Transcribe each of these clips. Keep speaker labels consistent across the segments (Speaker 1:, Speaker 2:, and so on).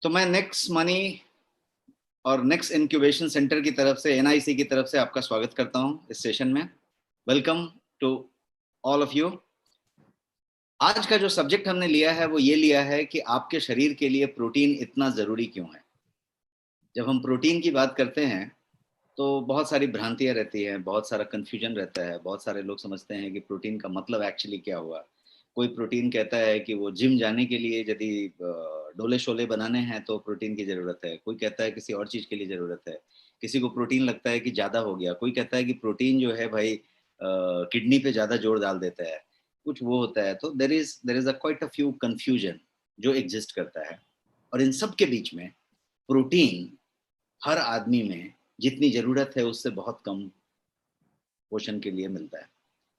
Speaker 1: तो मैं next money और नेक्स्ट इंक्यूबेशन सेंटर की तरफ से एनआईसी की तरफ से आपका स्वागत करता हूं इस सेशन में। Welcome to all of you. आज का जो सब्जेक्ट हमने लिया है वो ये लिया है कि आपके शरीर के लिए प्रोटीन इतना जरूरी क्यों है। जब हम प्रोटीन की बात करते हैं तो बहुत सारी भ्रांतियां रहती हैं, बहुत सारा कंफ्यूजन रहता है। बहुत सारे लोग समझते हैं कि प्रोटीन का मतलब एक्चुअली क्या हुआ। कोई प्रोटीन कहता है कि वो जिम जाने के लिए यदि डोले शोले बनाने हैं तो प्रोटीन की जरूरत है। कोई कहता है किसी और चीज के लिए जरूरत है। किसी को प्रोटीन लगता है कि ज्यादा हो गया। कोई कहता है कि प्रोटीन जो है भाई किडनी पे ज्यादा जोर डाल देता है, कुछ वो होता है। तो there is a quite a few confusion जो एग्जिस्ट करता है। और इन सब के बीच में प्रोटीन हर आदमी में जितनी जरूरत है उससे बहुत कम पोषण के लिए मिलता है,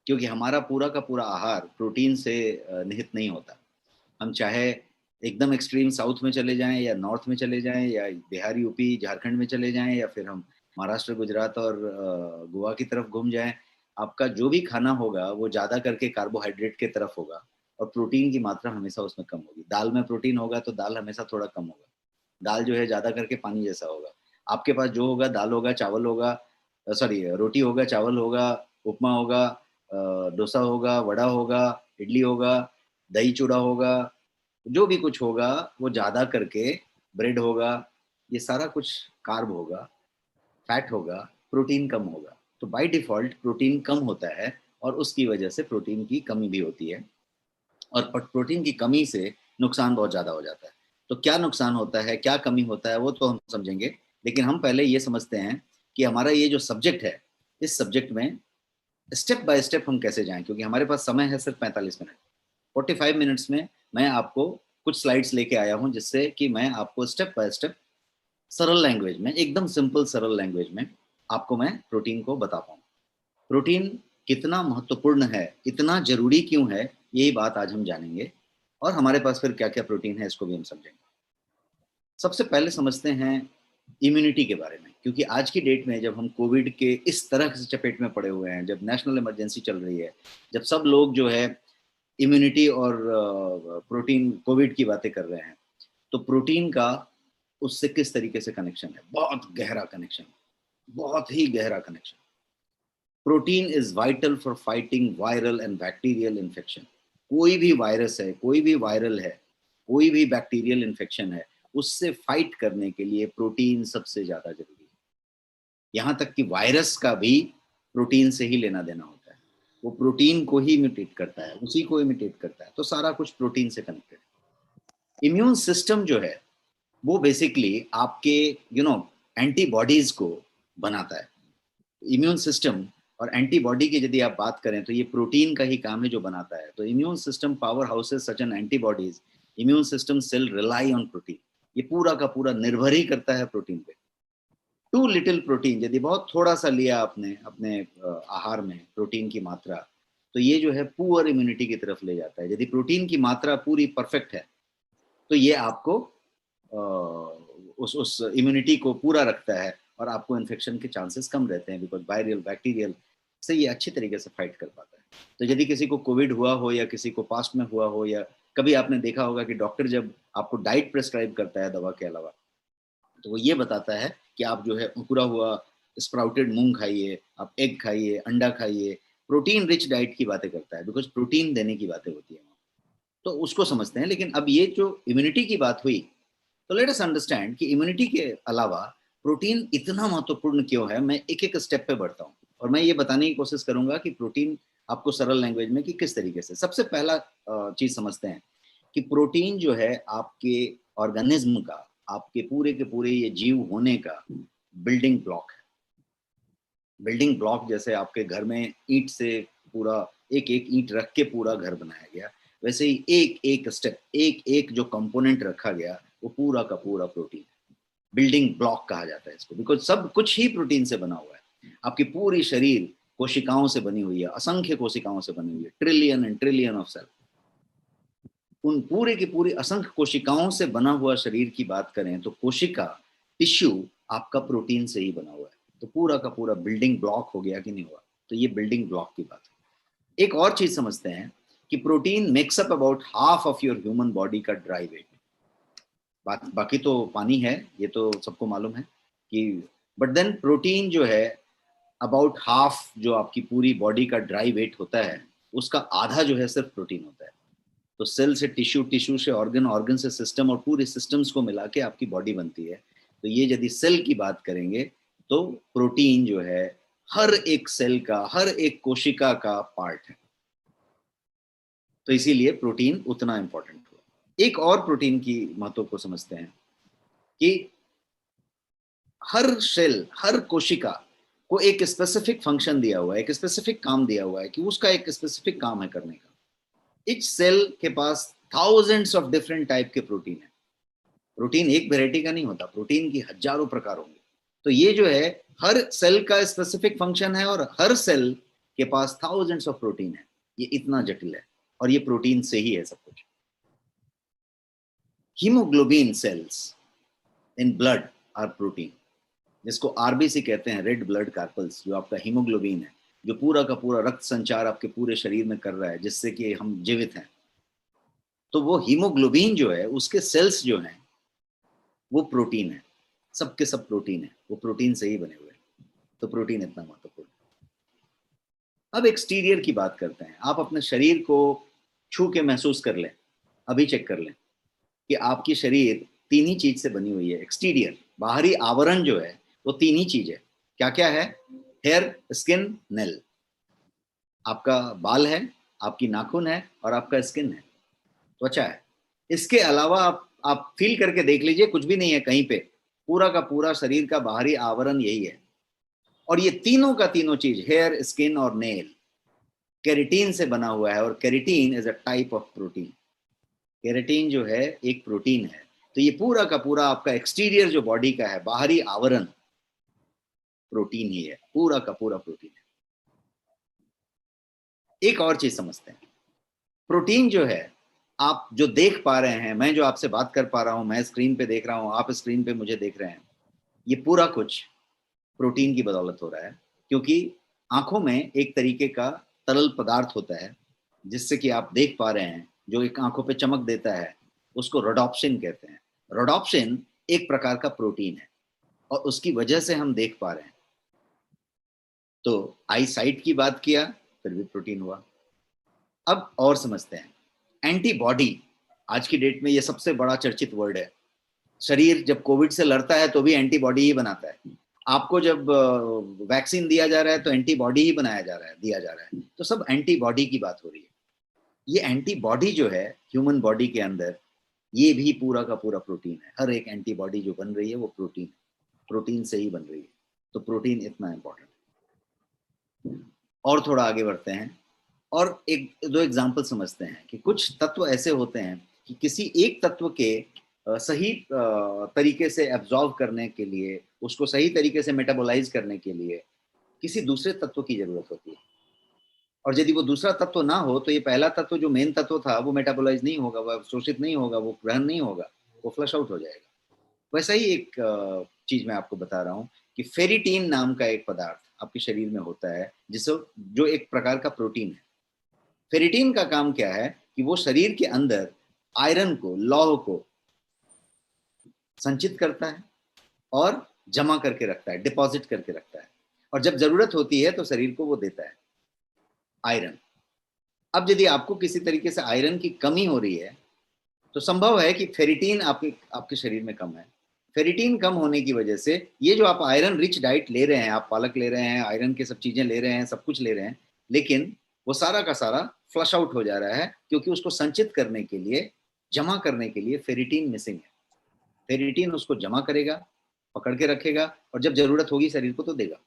Speaker 1: क्योंकि हमारा पूरा का पूरा आहार प्रोटीन से निहित नहीं होता। हम चाहे एकदम एक्सट्रीम साउथ में चले जाएं या नॉर्थ में चले जाएं या बिहार यूपी झारखंड में चले जाएं या फिर हम महाराष्ट्र गुजरात और गोवा की तरफ घूम जाएं, आपका जो भी खाना होगा वो ज्यादा करके कार्बोहाइड्रेट के तरफ होगा और प्रोटीन की मात्रा हमेशा उसमें कम होगी। दाल में प्रोटीन होगा तो दाल हमेशा थोड़ा कम होगा। दाल जो है ज्यादा करके पानी जैसा होगा। आपके पास जो होगा दाल होगा, चावल होगा, सॉरी रोटी होगा, चावल होगा, उपमा होगा, डोसा होगा, वड़ा होगा, इडली होगा, दही चूड़ा होगा, जो भी कुछ होगा वो ज्यादा करके ब्रेड होगा। ये सारा कुछ कार्ब होगा, फैट होगा, प्रोटीन कम होगा। तो बाय डिफॉल्ट प्रोटीन कम होता है और उसकी वजह से प्रोटीन की कमी भी होती है। और प्रोटीन की कमी से नुकसान बहुत ज्यादा हो जाता है। तो क्या नुकसान होता है, क्या कमी होता है, वो तो हम समझेंगे। लेकिन हम पहले ये समझते हैं कि हमारा ये जो सब्जेक्ट है, इस सब्जेक्ट में स्टेप बाय स्टेप हम कैसे जाएं, क्योंकि हमारे पास समय है सिर्फ 45 मिनट। 45 मिनट्स में मैं आपको कुछ स्लाइड्स लेके आया हूं जिससे कि मैं आपको स्टेप बाय स्टेप सरल लैंग्वेज में, एकदम सिंपल सरल लैंग्वेज में आपको मैं प्रोटीन को बता पाऊँ। प्रोटीन कितना महत्वपूर्ण है, इतना जरूरी क्यों है, यही बात आज हम जानेंगे। और हमारे पास फिर क्या क्या प्रोटीन है इसको भी हम समझेंगे। सबसे पहले समझते हैं इम्यूनिटी के बारे में, क्योंकि आज की डेट में जब हम कोविड के इस तरह से चपेट में पड़े हुए हैं, जब नेशनल इमरजेंसी चल रही है, जब सब लोग जो है इम्यूनिटी और प्रोटीन कोविड की बातें कर रहे हैं, तो प्रोटीन का उससे किस तरीके से कनेक्शन है। बहुत गहरा कनेक्शन, बहुत ही गहरा connection. Protein is vital for fighting viral and bacterial infection. कोई भी वायरस है, कोई भी वायरल है, कोई भी बैक्टीरियल इन्फेक्शन है, उससे फाइट करने के लिए प्रोटीन सबसे ज्यादा जरूरी है। यहां तक कि वायरस का भी प्रोटीन से ही लेना देना होता है। वो प्रोटीन को ही इमिटेट करता है, उसी को इमिटेट करता है। तो सारा कुछ प्रोटीन से कनेक्टेड है। इम्यून सिस्टम जो है वो बेसिकली आपके एंटीबॉडीज को बनाता है। इम्यून सिस्टम और एंटीबॉडी की यदि आप बात करें तो ये प्रोटीन का ही काम है जो बनाता है। तो immune system power houses such an antibodies, immune system cell rely on protein. ये पूरा का पूरा निर्भर ही करता है प्रोटीन पे। टू लिटिल प्रोटीन, यदि बहुत थोड़ा सा लिया आपने अपने आहार में प्रोटीन की मात्रा, तो ये जो है पुअर इम्यूनिटी की तरफ ले जाता है। यदि प्रोटीन की मात्रा पूरी परफेक्ट है तो ये आपको उस इम्यूनिटी को पूरा रखता है और आपको इन्फेक्शन के चांसेस कम रहते हैं, बिकॉज वायरल बैक्टीरियल से ये अच्छी तरीके से फाइट कर पाता है। तो यदि किसी को कोविड हुआ हो या किसी को पास्ट में हुआ हो, या कभी आपने देखा होगा कि डॉक्टर जब आपको डाइट प्रेस्क्राइब करता है दवा के अलावा, तो वो ये बताता है कि आप जो है पूरा हुआ स्प्राउटेड मूंग खाइए, आप एग खाइए, अंडा खाइए। प्रोटीन रिच डाइट की बातें करता है, बिकॉज प्रोटीन देने की बातें होती है। तो उसको समझते हैं। लेकिन अब ये जो इम्यूनिटी की बात हुई, तो लेट अस अंडरस्टैंड कि इम्यूनिटी के अलावा प्रोटीन इतना महत्वपूर्ण क्यों है। मैं एक एक स्टेप पे बढ़ता हूँ और मैं ये बताने की कोशिश करूंगा कि प्रोटीन आपको सरल लैंग्वेज में कि किस तरीके से। सबसे पहला चीज समझते हैं कि प्रोटीन जो है आपके ऑर्गेनिज्म का, आपके पूरे के पूरे ये जीव होने का बिल्डिंग ब्लॉक है। बिल्डिंग ब्लॉक जैसे आपके घर में ईंट से पूरा एक एक ईंट रख के पूरा घर बनाया गया, वैसे ही एक एक स्टेप, एक एक जो कंपोनेंट रखा गया वो पूरा का पूरा प्रोटीन। बिल्डिंग ब्लॉक कहा जाता है इसको, बिकॉज सब कुछ ही प्रोटीन से बना हुआ है। आपकी पूरी शरीर कोशिकाओं से बनी हुई है, असंख्य कोशिकाओं से बनी हुई है, trillion and trillion of cell. उन पूरे की पूरी असंख्य कोशिकाओं से बना हुआ शरीर की बात करें तो कोशिका टिश्यू आपका प्रोटीन से ही बना हुआ है। तो पूरा का पूरा बिल्डिंग ब्लॉक हो गया कि नहीं हुआ। तो ये बिल्डिंग ब्लॉक की बात है। एक और चीज समझते हैं कि protein makes up about half of your human body का ड्राई वेट। बाकी तो पानी है, ये तो सबको मालूम है कि, बट देन प्रोटीन जो है अबाउट हाफ जो आपकी पूरी बॉडी का ड्राई वेट होता है, उसका आधा जो है सिर्फ प्रोटीन होता है। तो सेल से टिश्यू, टिश्यू से ऑर्गन, ऑर्गन से सिस्टम, और पूरे सिस्टम्स को मिला के आपकी बॉडी बनती है। तो ये यदि सेल की बात करेंगे तो प्रोटीन जो है हर एक सेल का, हर एक कोशिका का पार्ट है। तो इसीलिए प्रोटीन उतना इंपॉर्टेंट हुआ। एक और प्रोटीन की महत्व को समझते हैं कि हर सेल, हर कोशिका को एक स्पेसिफिक फंक्शन दिया हुआ है, एक स्पेसिफिक काम दिया हुआ है कि उसका एक स्पेसिफिक काम है करने का। इच सेल के पास थाउजेंड्स ऑफ डिफरेंट टाइप के प्रोटीन है। प्रोटीन एक वेराइटी का नहीं होता, प्रोटीन की हजारों प्रकार होंगे। तो ये जो है हर सेल का स्पेसिफिक फंक्शन है और हर सेल के पास थाउजेंड्स ऑफ प्रोटीन है। ये इतना जटिल है और ये प्रोटीन से ही है सब कुछ। Haemoglobin cells in blood are protein, जिसको आरबीसी कहते हैं, रेड ब्लड कार्पल्स, जो आपका हीमोग्लोबिन है, जो पूरा का पूरा रक्त संचार आपके पूरे शरीर में कर रहा है जिससे कि हम जीवित हैं। तो वो हीमोग्लोबिन जो है, उसके सेल्स जो हैं वो प्रोटीन है, सबके सब प्रोटीन है, वो प्रोटीन से ही बने हुए हैं। तो प्रोटीन इतना महत्वपूर्ण है। अब एक्सटीरियर की बात करते हैं। आप अपने शरीर को छू के महसूस कर लें, अभी चेक कर लें कि आपकी शरीर तीन ही चीज से बनी हुई है। एक्सटीरियर, बाहरी आवरण जो है वो तीन ही चीज है। क्या क्या है? Hair, skin, nail. आपका बाल है, आपकी नाखून है और आपका स्किन है, त्वचा है। इसके अलावा आप फील करके देख लीजिए, कुछ भी नहीं है कहीं पे। पूरा का पूरा शरीर का बाहरी आवरण यही है। और ये तीनों का तीनों चीज, हेयर, स्किन और नेल, केराटिन से बना हुआ है। और keratin is a type of protein. Keratin जो है एक प्रोटीन है। तो ये पूरा का पूरा आपका एक्सटीरियर जो बॉडी का है, बाहरी आवरण, प्रोटीन ही है, पूरा का पूरा प्रोटीन है। एक और चीज समझते हैं, प्रोटीन जो है आप जो देख पा रहे हैं, मैं जो आपसे बात कर पा रहा हूं, मैं स्क्रीन पे देख रहा हूं, आप स्क्रीन पे मुझे देख रहे हैं, ये पूरा कुछ प्रोटीन की बदौलत हो रहा है। क्योंकि आंखों में एक तरीके का तरल पदार्थ होता है जिससे कि आप देख पा रहे हैं, जो एक आंखों पे चमक देता है, उसको रोडोप्सिन कहते हैं। रोडोप्सिन एक प्रकार का प्रोटीन है और उसकी वजह से हम देख पा रहे हैं। तो आई साइट की बात किया, फिर भी प्रोटीन हुआ। अब और समझते हैं, एंटीबॉडी आज की डेट में ये सबसे बड़ा चर्चित वर्ड है। शरीर जब कोविड से लड़ता है तो भी एंटीबॉडी ही बनाता है। आपको जब वैक्सीन दिया जा रहा है तो एंटीबॉडी ही बनाया जा रहा है, दिया जा रहा है। तो सब एंटीबॉडी की बात हो रही है। ये एंटीबॉडी जो है ह्यूमन बॉडी के अंदर, ये भी पूरा का पूरा प्रोटीन है। हर एक एंटीबॉडी जो बन रही है वो प्रोटीन से ही बन रही है। तो प्रोटीन इतना इंपॉर्टेंट। और थोड़ा आगे बढ़ते हैं और एक दो एग्जाम्पल समझते हैं कि कुछ तत्व ऐसे होते हैं कि किसी एक तत्व के सही तरीके से एब्जॉर्व करने के लिए, उसको सही तरीके से मेटाबोलाइज करने के लिए किसी दूसरे तत्व की जरूरत होती है। और यदि वो दूसरा तत्व ना हो तो ये पहला तत्व जो मेन तत्व था वो मेटाबोलाइज नहीं होगा, वो शोषित नहीं होगा, वो ग्रहण नहीं होगा, वो फ्लश आउट हो जाएगा। वैसा ही एक चीज मैं आपको बता रहा हूँ कि फेरिटीन नाम का एक पदार्थ आपके शरीर में होता है, जिससे जो एक प्रकार का प्रोटीन है। फेरिटीन का काम क्या है कि वो शरीर के अंदर आयरन को, लौह को संचित करता है और जमा करके रखता है, डिपॉजिट करके रखता है। और जब जरूरत होती है तो शरीर को वो देता है, आयरन। अब यदि आपको किसी तरीके से आयरन की कमी हो रही है तो संभव है कि फेरिटीन आपके शरीर में कम है। फेरिटीन कम होने की वजह से ये जो आप आयरन रिच डाइट ले रहे हैं, आप पालक ले रहे हैं, आयरन के सब चीजें ले रहे हैं, सब कुछ ले रहे हैं, लेकिन वो सारा का सारा फ्लश आउट हो जा रहा है क्योंकि उसको संचित करने के लिए, जमा करने के लिए फेरिटीन मिसिंग है। फेरिटीन उसको जमा करेगा, पकड़ के रखेगा और जब जरूरत होगी शरीर को तो देगा।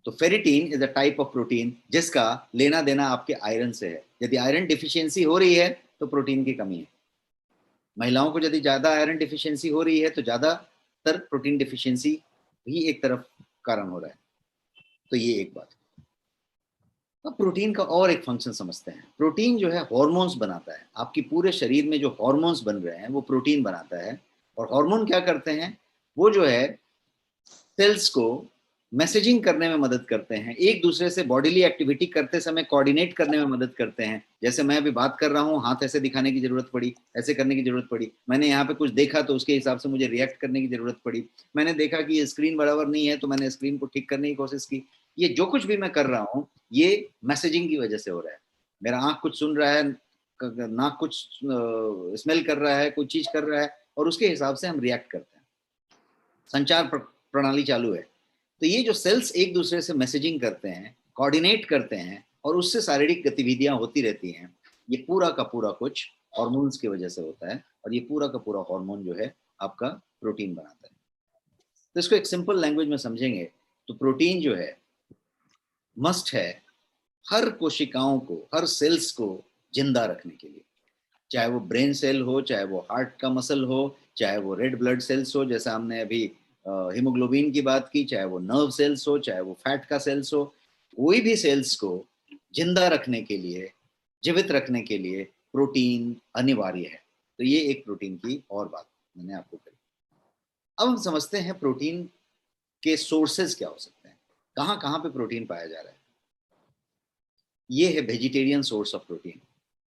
Speaker 1: तो ferritin is a type of protein जिसका लेना देना आपके आयरन से है। यदि आयरन डिफिशियंसी हो रही है तो प्रोटीन की कमी है। महिलाओं को यदि ज्यादा आयरन डिफिशियंसी हो रही है तो ज्यादातर प्रोटीन डिफिशियंसी भी एक तरफ कारण हो रहा है। तो ये एक बात। अब प्रोटीन का और एक फंक्शन समझते हैं। प्रोटीन जो है हॉर्मोन्स बनाता है। आपकी पूरे शरीर में जो हॉर्मोन्स बन रहे हैं वो प्रोटीन बनाता है। और हार्मोन क्या करते हैं? वो जो है सेल्स को मैसेजिंग करने में मदद करते हैं, एक दूसरे से बॉडीली एक्टिविटी करते समय कोऑर्डिनेट करने में मदद करते हैं। जैसे मैं अभी बात कर रहा हूँ, हाथ ऐसे दिखाने की जरूरत पड़ी, ऐसे करने की जरूरत पड़ी, मैंने यहाँ पे कुछ देखा तो उसके हिसाब से मुझे रिएक्ट करने की जरूरत पड़ी, मैंने देखा कि ये स्क्रीन बराबर नहीं है तो मैंने स्क्रीन को ठीक करने की कोशिश की। ये जो कुछ भी मैं कर रहा हूँ ये मैसेजिंग की वजह से हो रहा है। मेरा आंख कुछ सुन रहा है, नाक कुछ स्मेल कर रहा है, कोई चीज कर रहा है, और उसके हिसाब से हम रिएक्ट करते हैं। संचार प्रणाली चालू है। तो ये जो सेल्स एक दूसरे से मैसेजिंग करते हैं, कोऑर्डिनेट करते हैं, और उससे शारीरिक गतिविधियां होती रहती हैं, ये पूरा का पूरा कुछ हार्मोन्स की वजह से होता है। और ये पूरा का पूरा हार्मोन जो है आपका प्रोटीन बनाता है। तो इसको एक सिंपल लैंग्वेज में समझेंगे तो प्रोटीन जो है मस्ट है हर कोशिकाओं को, हर सेल्स को जिंदा रखने के लिए। चाहे वो ब्रेन सेल हो, चाहे वो हार्ट का मसल हो, चाहे वो रेड ब्लड सेल्स हो, जैसे हमने अभी हीमोग्लोबिन की बात की, चाहे वो नर्व सेल्स हो, चाहे वो फैट का सेल्स हो, कोई भी सेल्स को जिंदा रखने के लिए, जीवित रखने के लिए प्रोटीन अनिवार्य है। तो ये एक प्रोटीन की और बात मैंने आपको कही। अब हम समझते हैं प्रोटीन के सोर्सेज क्या हो सकते हैं, कहाँ कहाँ पे प्रोटीन पाया जा रहा है। ये है वेजिटेरियन सोर्स ऑफ प्रोटीन।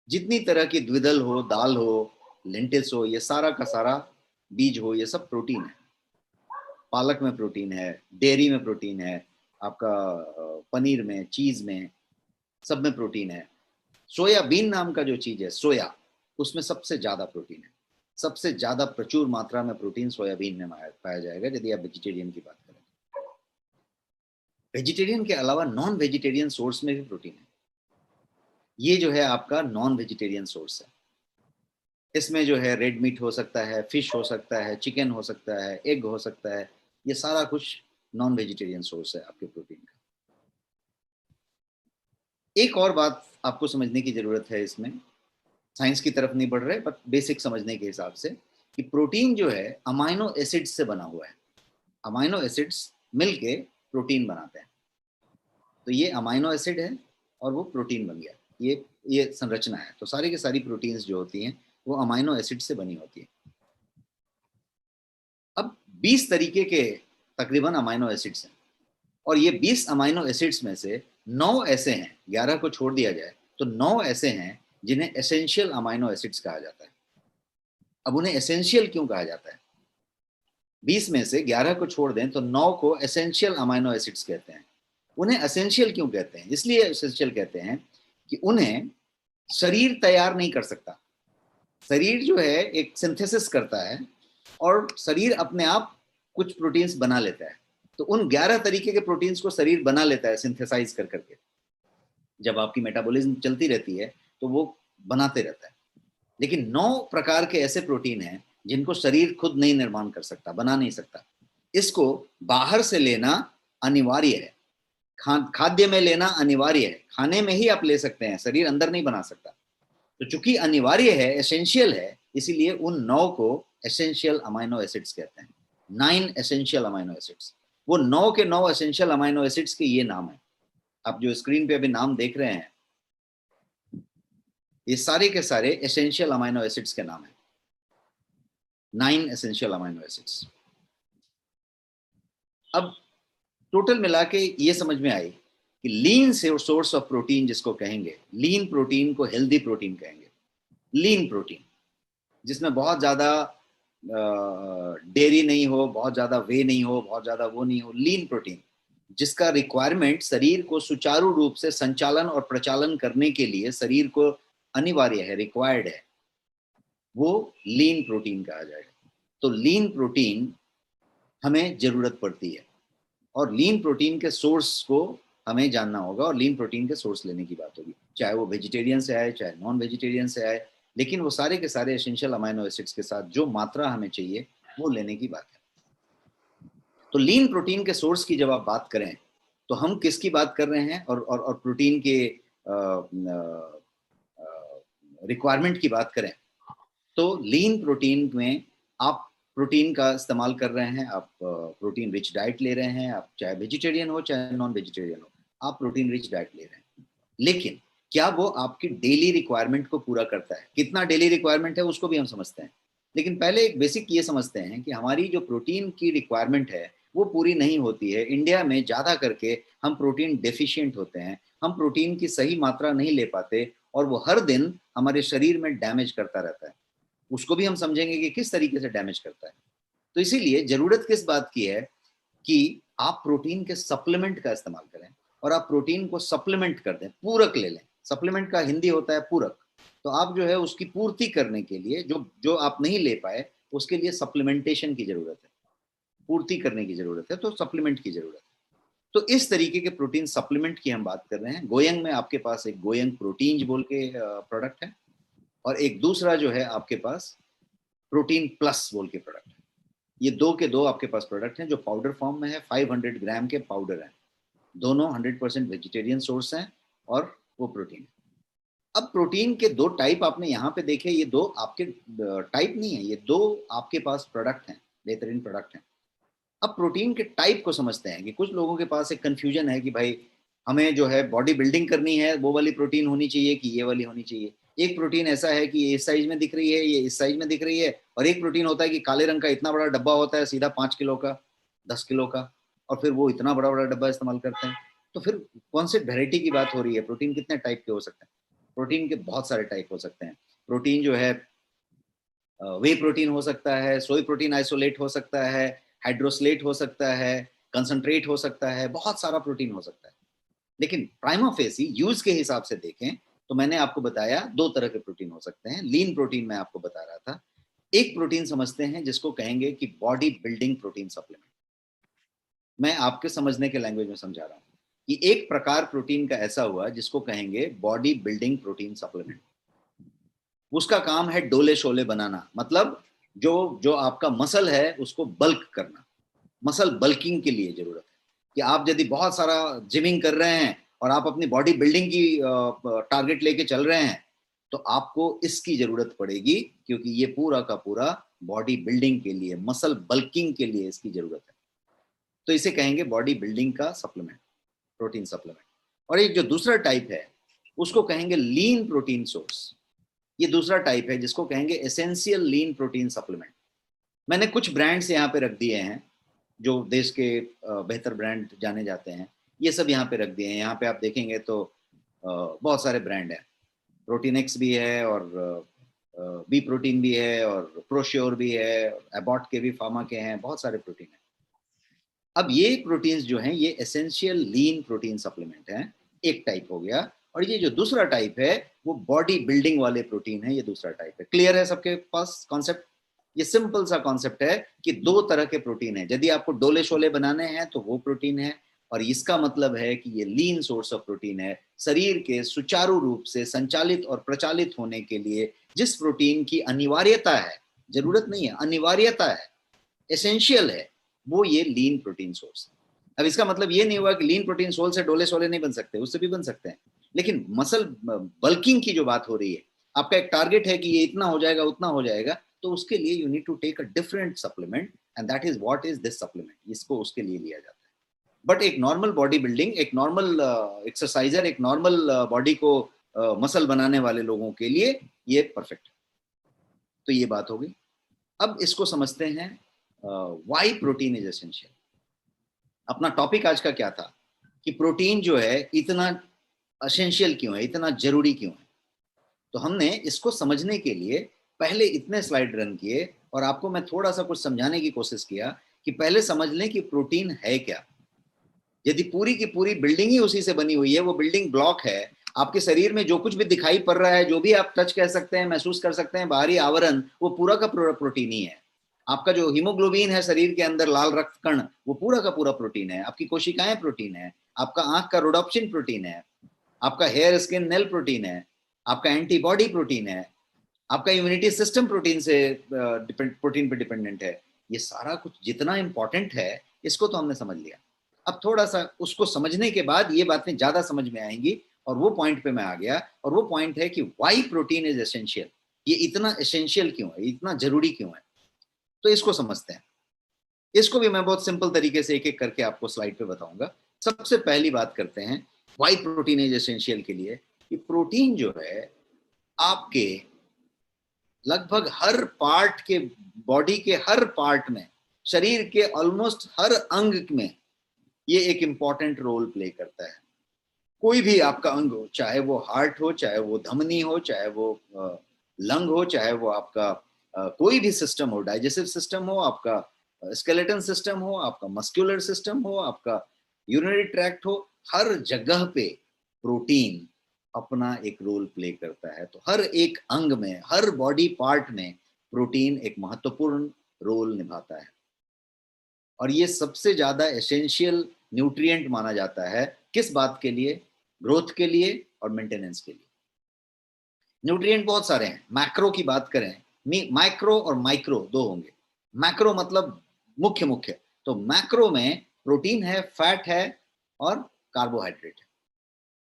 Speaker 1: जितनी तरह की द्विदल हो, दाल हो, लेंटिल्स हो, ये सारा का सारा, बीज हो, ये सब प्रोटीन है। पालक में प्रोटीन है, डेयरी में प्रोटीन है, आपका पनीर में, चीज में, सब में प्रोटीन है। सोयाबीन नाम का जो चीज है सोया, उसमें सबसे ज्यादा प्रोटीन है। सबसे ज्यादा प्रचुर मात्रा में प्रोटीन सोयाबीन में पाया जाएगा यदि आप वेजिटेरियन की बात करें। वेजिटेरियन के अलावा नॉन वेजिटेरियन सोर्स में भी प्रोटीन है। ये जो है आपका नॉन वेजिटेरियन सोर्स है। इसमें जो है रेड मीट हो सकता है, फिश हो सकता है, चिकन हो सकता है, एग हो सकता है, ये सारा कुछ नॉन वेजिटेरियन सोर्स है आपके प्रोटीन का। एक और बात आपको समझने की जरूरत है इसमें, साइंस की तरफ नहीं बढ़ रहे बट बेसिक समझने के हिसाब से, कि प्रोटीन जो है अमाइनो एसिड्स से बना हुआ है। अमाइनो एसिड्स मिलके प्रोटीन बनाते हैं। तो ये अमाइनो एसिड है और वो प्रोटीन बन गया। ये संरचना है। तो सारी की सारी प्रोटीन्स जो होती हैं वो अमाइनो एसिड से बनी होती है। अब 20 तरीके के तकरीबन अमाइनो एसिड्स हैं, और ये 20 अमाइनो एसिड्स में से 9 ऐसे हैं, 11 को छोड़ दिया जाए तो 9 ऐसे हैं जिन्हें एसेंशियल अमाइनो एसिड्स कहा जाता है। अब उन्हें एसेंशियल क्यों कहा जाता है? 20 में से 11 को छोड़ दें तो 9 को एसेंशियल अमाइनो एसिड्स कहते हैं। उन्हें एसेंशियल क्यों कहते हैं? इसलिए एसेंशियल कहते हैं कि उन्हें शरीर तैयार नहीं कर सकता। शरीर जो है एक सिंथेसिस करता है और शरीर अपने आप कुछ प्रोटीन्स बना लेता है। तो उन 11 तरीके के प्रोटीन्स को शरीर बना लेता है सिंथेसाइज कर करके। जब आपकी मेटाबॉलिज्म चलती रहती है तो वो बनाते रहता है। लेकिन 9 प्रकार के ऐसे प्रोटीन हैं जिनको शरीर खुद नहीं निर्माण कर सकता, बना नहीं सकता। इसको बाहर से लेना अनिवार्य है, खाद्य में लेना अनिवार्य है। खाने में ही आप ले सकते हैं, शरीर अंदर नहीं बना सकता। तो चूंकि अनिवार्य है, एसेंशियल है, इसीलिए उन 9 को एसेंशियल अमाइनो एसिड्स कहते हैं। 9 एसेंशियल अमाइनो एसिड्स। वो 9 के 9 एसेंशियल अमाइनो एसिड्स के ये नाम है। आप जो स्क्रीन पे अभी नाम देख रहे हैं, ये सारे के सारे एसेंशियल अमाइनो एसिड्स के नाम है। 9 एसेंशियल अमाइनो एसिड्स। अब टोटल मिला के ये समझ में आई कि लीन सोर्स ऑफ प्रोटीन जिसको कहेंगे, लीन प्रोटीन को हेल्दी प्रोटीन कहेंगे। लीन प्रोटीन जिसमें बहुत ज्यादा डेयरी नहीं हो, बहुत ज्यादा वे नहीं हो, बहुत ज्यादा वो नहीं हो, लीन प्रोटीन जिसका रिक्वायरमेंट शरीर को सुचारू रूप से संचालन और प्रचालन करने के लिए शरीर को अनिवार्य है, रिक्वायर्ड है, वो लीन प्रोटीन कहा जाएगा। तो लीन प्रोटीन हमें जरूरत पड़ती है और लीन प्रोटीन के सोर्स को हमें जानना होगा और लीन प्रोटीन के सोर्स लेने की बात होगी, चाहे वो वेजिटेरियन से आए चाहे नॉन वेजिटेरियन से आए, लेकिन वो सारे के सारे एसेंशियल अमाइनो एसिड्स के साथ जो मात्रा हमें चाहिए वो लेने की बात है। तो लीन प्रोटीन के सोर्स की जब आप बात करें तो हम किसकी बात कर रहे हैं, और प्रोटीन के रिक्वायरमेंट की बात करें तो लीन प्रोटीन में आप प्रोटीन का इस्तेमाल कर रहे हैं, आप प्रोटीन रिच डाइट ले रहे हैं, आप चाहे वेजिटेरियन हो चाहे नॉन वेजिटेरियन हो, आप प्रोटीन रिच डाइट ले रहे हैं। लेकिन क्या वो आपकी डेली रिक्वायरमेंट को पूरा करता है? कितना डेली रिक्वायरमेंट है उसको भी हम समझते हैं, लेकिन पहले एक बेसिक ये समझते हैं कि हमारी जो प्रोटीन की रिक्वायरमेंट है वो पूरी नहीं होती है। इंडिया में ज़्यादा करके हम प्रोटीन डेफिशिएंट होते हैं, हम प्रोटीन की सही मात्रा नहीं ले पाते और वो हर दिन हमारे शरीर में डैमेज करता रहता है। उसको भी हम समझेंगे कि किस तरीके से डैमेज करता है। तो इसीलिए ज़रूरत किस बात की है कि आप प्रोटीन के सप्लीमेंट का इस्तेमाल करें और आप प्रोटीन को सप्लीमेंट कर दें, पूरक ले लें। सप्लीमेंट का हिंदी होता है पूरक। तो आप जो है उसकी पूर्ति करने के लिए जो जो आप नहीं ले पाए, उसके लिए सप्लीमेंटेशन की ज़रूरत है, पूर्ति करने की ज़रूरत है, तो सप्लीमेंट की ज़रूरत है। तो इस तरीके के प्रोटीन सप्लीमेंट की हम बात कर रहे हैं। गोयंग में आपके पास एक गोयंग प्रोटीन बोल के प्रोडक्ट है और एक दूसरा जो है आपके पास प्रोटीन प्लस बोल के प्रोडक्ट है। ये दो के दो आपके पास प्रोडक्ट हैं जो पाउडर फॉर्म में है। 500 ग्राम के पाउडर हैं, दोनों 100% वेजिटेरियन सोर्स हैं और वो प्रोटीन है। अब प्रोटीन के दो टाइप आपने यहाँ पे देखे, ये दो आपके टाइप नहीं है, ये दो आपके पास प्रोडक्ट हैं, बेहतरीन प्रोडक्ट हैं। अब प्रोटीन के टाइप को समझते हैं कि कुछ लोगों के पास एक कंफ्यूजन है कि भाई हमें जो है बॉडी बिल्डिंग करनी है, वो वाली प्रोटीन होनी चाहिए कि ये वाली होनी चाहिए। एक प्रोटीन ऐसा है कि ये इस साइज में दिख रही है, ये इस साइज में दिख रही है, और एक प्रोटीन होता है कि काले रंग का इतना बड़ा डब्बा होता है, सीधा 5 किलो का, 10 किलो का, और फिर वो इतना बड़ा बड़ा डब्बा इस्तेमाल करते हैं। तो फिर कौन से वेराइटी की बात हो रही है? प्रोटीन कितने टाइप के हो सकते हैं? प्रोटीन के बहुत सारे टाइप हो सकते हैं। प्रोटीन जो है वे प्रोटीन हो सकता है, सोई प्रोटीन आइसोलेट हो सकता है, हाइड्रोसलेट हो सकता है, कंसंट्रेट हो सकता है, बहुत सारा प्रोटीन हो सकता है। लेकिन प्राइमा फेसी यूज के हिसाब से देखें तो मैंने आपको बताया दो तरह के प्रोटीन हो सकते हैं। लीन प्रोटीन मैं आपको बता रहा था। एक प्रोटीन समझते हैं जिसको कहेंगे कि बॉडी बिल्डिंग प्रोटीन सप्लीमेंट। मैं आपके समझने के लैंग्वेज में समझा रहा हूं कि एक प्रकार प्रोटीन का ऐसा हुआ जिसको कहेंगे बॉडी बिल्डिंग प्रोटीन सप्लीमेंट। उसका काम है डोले शोले बनाना, मतलब जो जो आपका मसल है उसको बल्क करना। मसल बल्किंग के लिए जरूरत है कि आप यदि बहुत सारा जिमिंग कर रहे हैं और आप अपनी बॉडी बिल्डिंग की टारगेट लेके चल रहे हैं तो आपको इसकी जरूरत पड़ेगी, क्योंकि ये पूरा का पूरा बॉडी बिल्डिंग के लिए, मसल बल्किंग के लिए इसकी जरूरत है। तो इसे कहेंगे बॉडी बिल्डिंग का सप्लीमेंट, प्रोटीन सप्लीमेंट। और एक जो दूसरा टाइप है उसको कहेंगे लीन प्रोटीन सोर्स। ये दूसरा टाइप है जिसको कहेंगे एसेंशियल लीन प्रोटीन सप्लीमेंट। मैंने कुछ ब्रांड्स यहाँ पे रख दिए हैं जो देश के बेहतर ब्रांड जाने जाते हैं, ये सब यहाँ पे रख दिए हैं। यहाँ पे आप देखेंगे तो बहुत सारे ब्रांड हैं। प्रोटीन एक्स भी है और बी प्रोटीन भी है और प्रोश्योर भी है, एबॉट के भी, फार्मा के हैं, बहुत सारे प्रोटीन हैं। अब ये प्रोटीन्स जो हैं ये एसेंशियल लीन प्रोटीन सप्लीमेंट हैं, एक टाइप हो गया। और ये जो दूसरा टाइप है वो बॉडी बिल्डिंग वाले प्रोटीन है, ये दूसरा टाइप है। क्लियर है सबके पास कॉन्सेप्ट? ये सिंपल सा कॉन्सेप्ट है कि दो तरह के प्रोटीन है। यदि आपको डोले शोले बनाने हैं तो वो प्रोटीन है, और इसका मतलब है कि ये लीन सोर्स ऑफ प्रोटीन है। शरीर के सुचारू रूप से संचालित और प्रचालित होने के लिए जिस प्रोटीन की अनिवार्यता है, जरूरत नहीं है, अनिवार्यता है, एसेंशियल है, वो ये लीन प्रोटीन सोर्स है। अब इसका मतलब ये नहीं हुआ कि लीन प्रोटीन सोल से डोले सोले नहीं बन सकते, उससे भी बन सकते हैं। लेकिन मसल बल्किंग की जो बात हो रही है, आपका एक टारगेट है कि ये इतना हो जाएगा, उतना हो जाएगा, तो उसके लिए you need to take a different supplement, and that is what is this supplement. इसको उसके लिए लिया जाता है। बट एक नॉर्मल बॉडी बिल्डिंग, एक नॉर्मल एक्सरसाइजर, एक नॉर्मल बॉडी को मसल बनाने वाले लोगों के लिए ये परफेक्ट है। तो ये बात हो गई। अब इसको समझते हैं व्हाई प्रोटीन इज एसेंशियल। अपना टॉपिक आज का क्या था कि प्रोटीन जो है इतना एसेंशियल क्यों है, इतना जरूरी क्यों है। तो हमने इसको समझने के लिए पहले इतने स्लाइड रन किए और आपको मैं थोड़ा सा कुछ समझाने की कोशिश किया कि पहले समझ लें कि प्रोटीन है क्या। यदि पूरी की पूरी बिल्डिंग ही उसी से बनी हुई है, वो बिल्डिंग ब्लॉक है, आपके शरीर में जो कुछ भी दिखाई पड़ रहा है, जो भी आप टच कह सकते हैं, महसूस कर सकते हैं, बाहरी आवरण, वो पूरा का पूरा प्रोटीन ही है। आपका जो हीमोग्लोबिन है शरीर के अंदर, लाल रक्त कण, वो पूरा का पूरा प्रोटीन है। आपकी कोशिकाएं प्रोटीन है, आपका आंख का रोडोप्सिन प्रोटीन है, आपका हेयर स्किन नेल प्रोटीन है, आपका एंटीबॉडी प्रोटीन है, आपका इम्यूनिटी सिस्टम प्रोटीन से प्रोटीन पे डिपेंडेंट है। ये सारा कुछ जितना इंपॉर्टेंट है इसको तो हमने समझ लिया। अब थोड़ा सा उसको समझने के बाद ये बातें ज्यादा समझ में आएंगी, और वो पॉइंट पे मैं आ गया। और वो पॉइंट है कि व्हाई प्रोटीन इज एसेंशियल। ये इतना एसेंशियल क्यों है, इतना जरूरी क्यों है, तो इसको समझते हैं। इसको भी मैं बहुत सिंपल तरीके से एक एक करके आपको स्लाइड पे बताऊंगा। सबसे पहली बात करते हैं व्हाई प्रोटीन इज एसेंशियल के लिए, कि प्रोटीन जो है आपके लगभग हर पार्ट के, बॉडी के हर पार्ट में, शरीर के ऑलमोस्ट हर अंग में ये एक इंपॉर्टेंट रोल प्ले करता है। कोई भी आपका अंग हो, चाहे वो हार्ट हो, चाहे वो धमनी हो, चाहे वो लंग हो, चाहे वो आपका कोई भी सिस्टम हो, डाइजेस्टिव सिस्टम हो, आपका स्केलेटन सिस्टम हो, आपका मस्कुलर सिस्टम हो, आपका यूरिनरी ट्रैक्ट हो, हर जगह पे प्रोटीन अपना एक रोल प्ले करता है। तो हर एक अंग में, हर बॉडी पार्ट में प्रोटीन एक महत्वपूर्ण रोल निभाता है और ये सबसे ज्यादा एसेंशियल न्यूट्रिएंट माना जाता है। किस बात के लिए? ग्रोथ के लिए और मेंटेनेंस के लिए। न्यूट्रिएंट बहुत सारे हैं। मैक्रो की बात करें, माइक्रो और माइक्रो दो होंगे। मैक्रो मतलब मुख्य मुख्य, तो मैक्रो में प्रोटीन है, फैट है और कार्बोहाइड्रेट है।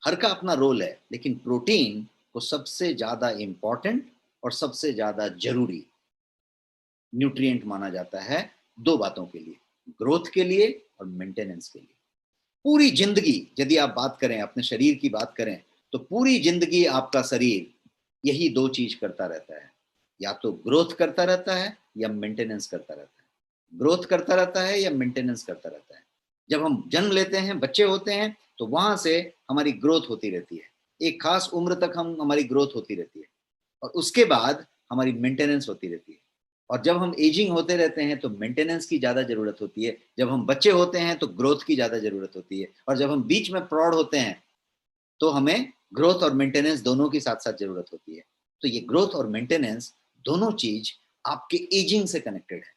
Speaker 1: हर का अपना रोल है, लेकिन प्रोटीन को सबसे ज्यादा इंपॉर्टेंट और सबसे ज्यादा जरूरी न्यूट्रिएंट माना जाता है दो बातों के लिए, ग्रोथ के लिए और मेंटेनेंस के लिए। पूरी जिंदगी यदि आप बात करें, अपने शरीर की बात करें, तो पूरी जिंदगी आपका शरीर यही दो चीज करता रहता है, या तो ग्रोथ करता रहता है या मेंटेनेंस करता रहता है। ग्रोथ करता रहता है या मेंटेनेंस करता रहता है। जब हम जन्म लेते हैं, बच्चे होते हैं, तो वहां से हमारी ग्रोथ होती रहती है। एक खास उम्र तक हमारी ग्रोथ होती रहती है और उसके बाद हमारी मेंटेनेंस होती रहती है। और जब हम एजिंग होते रहते हैं तो मेंटेनेंस की ज्यादा जरूरत होती है। जब हम बच्चे होते हैं तो ग्रोथ की ज्यादा जरूरत होती है, और जब हम बीच में प्रौढ़ होते हैं तो हमें ग्रोथ और मेंटेनेंस दोनों की साथ साथ जरूरत होती है। तो ये ग्रोथ और मेंटेनेंस दोनों चीज आपके एजिंग से कनेक्टेड है।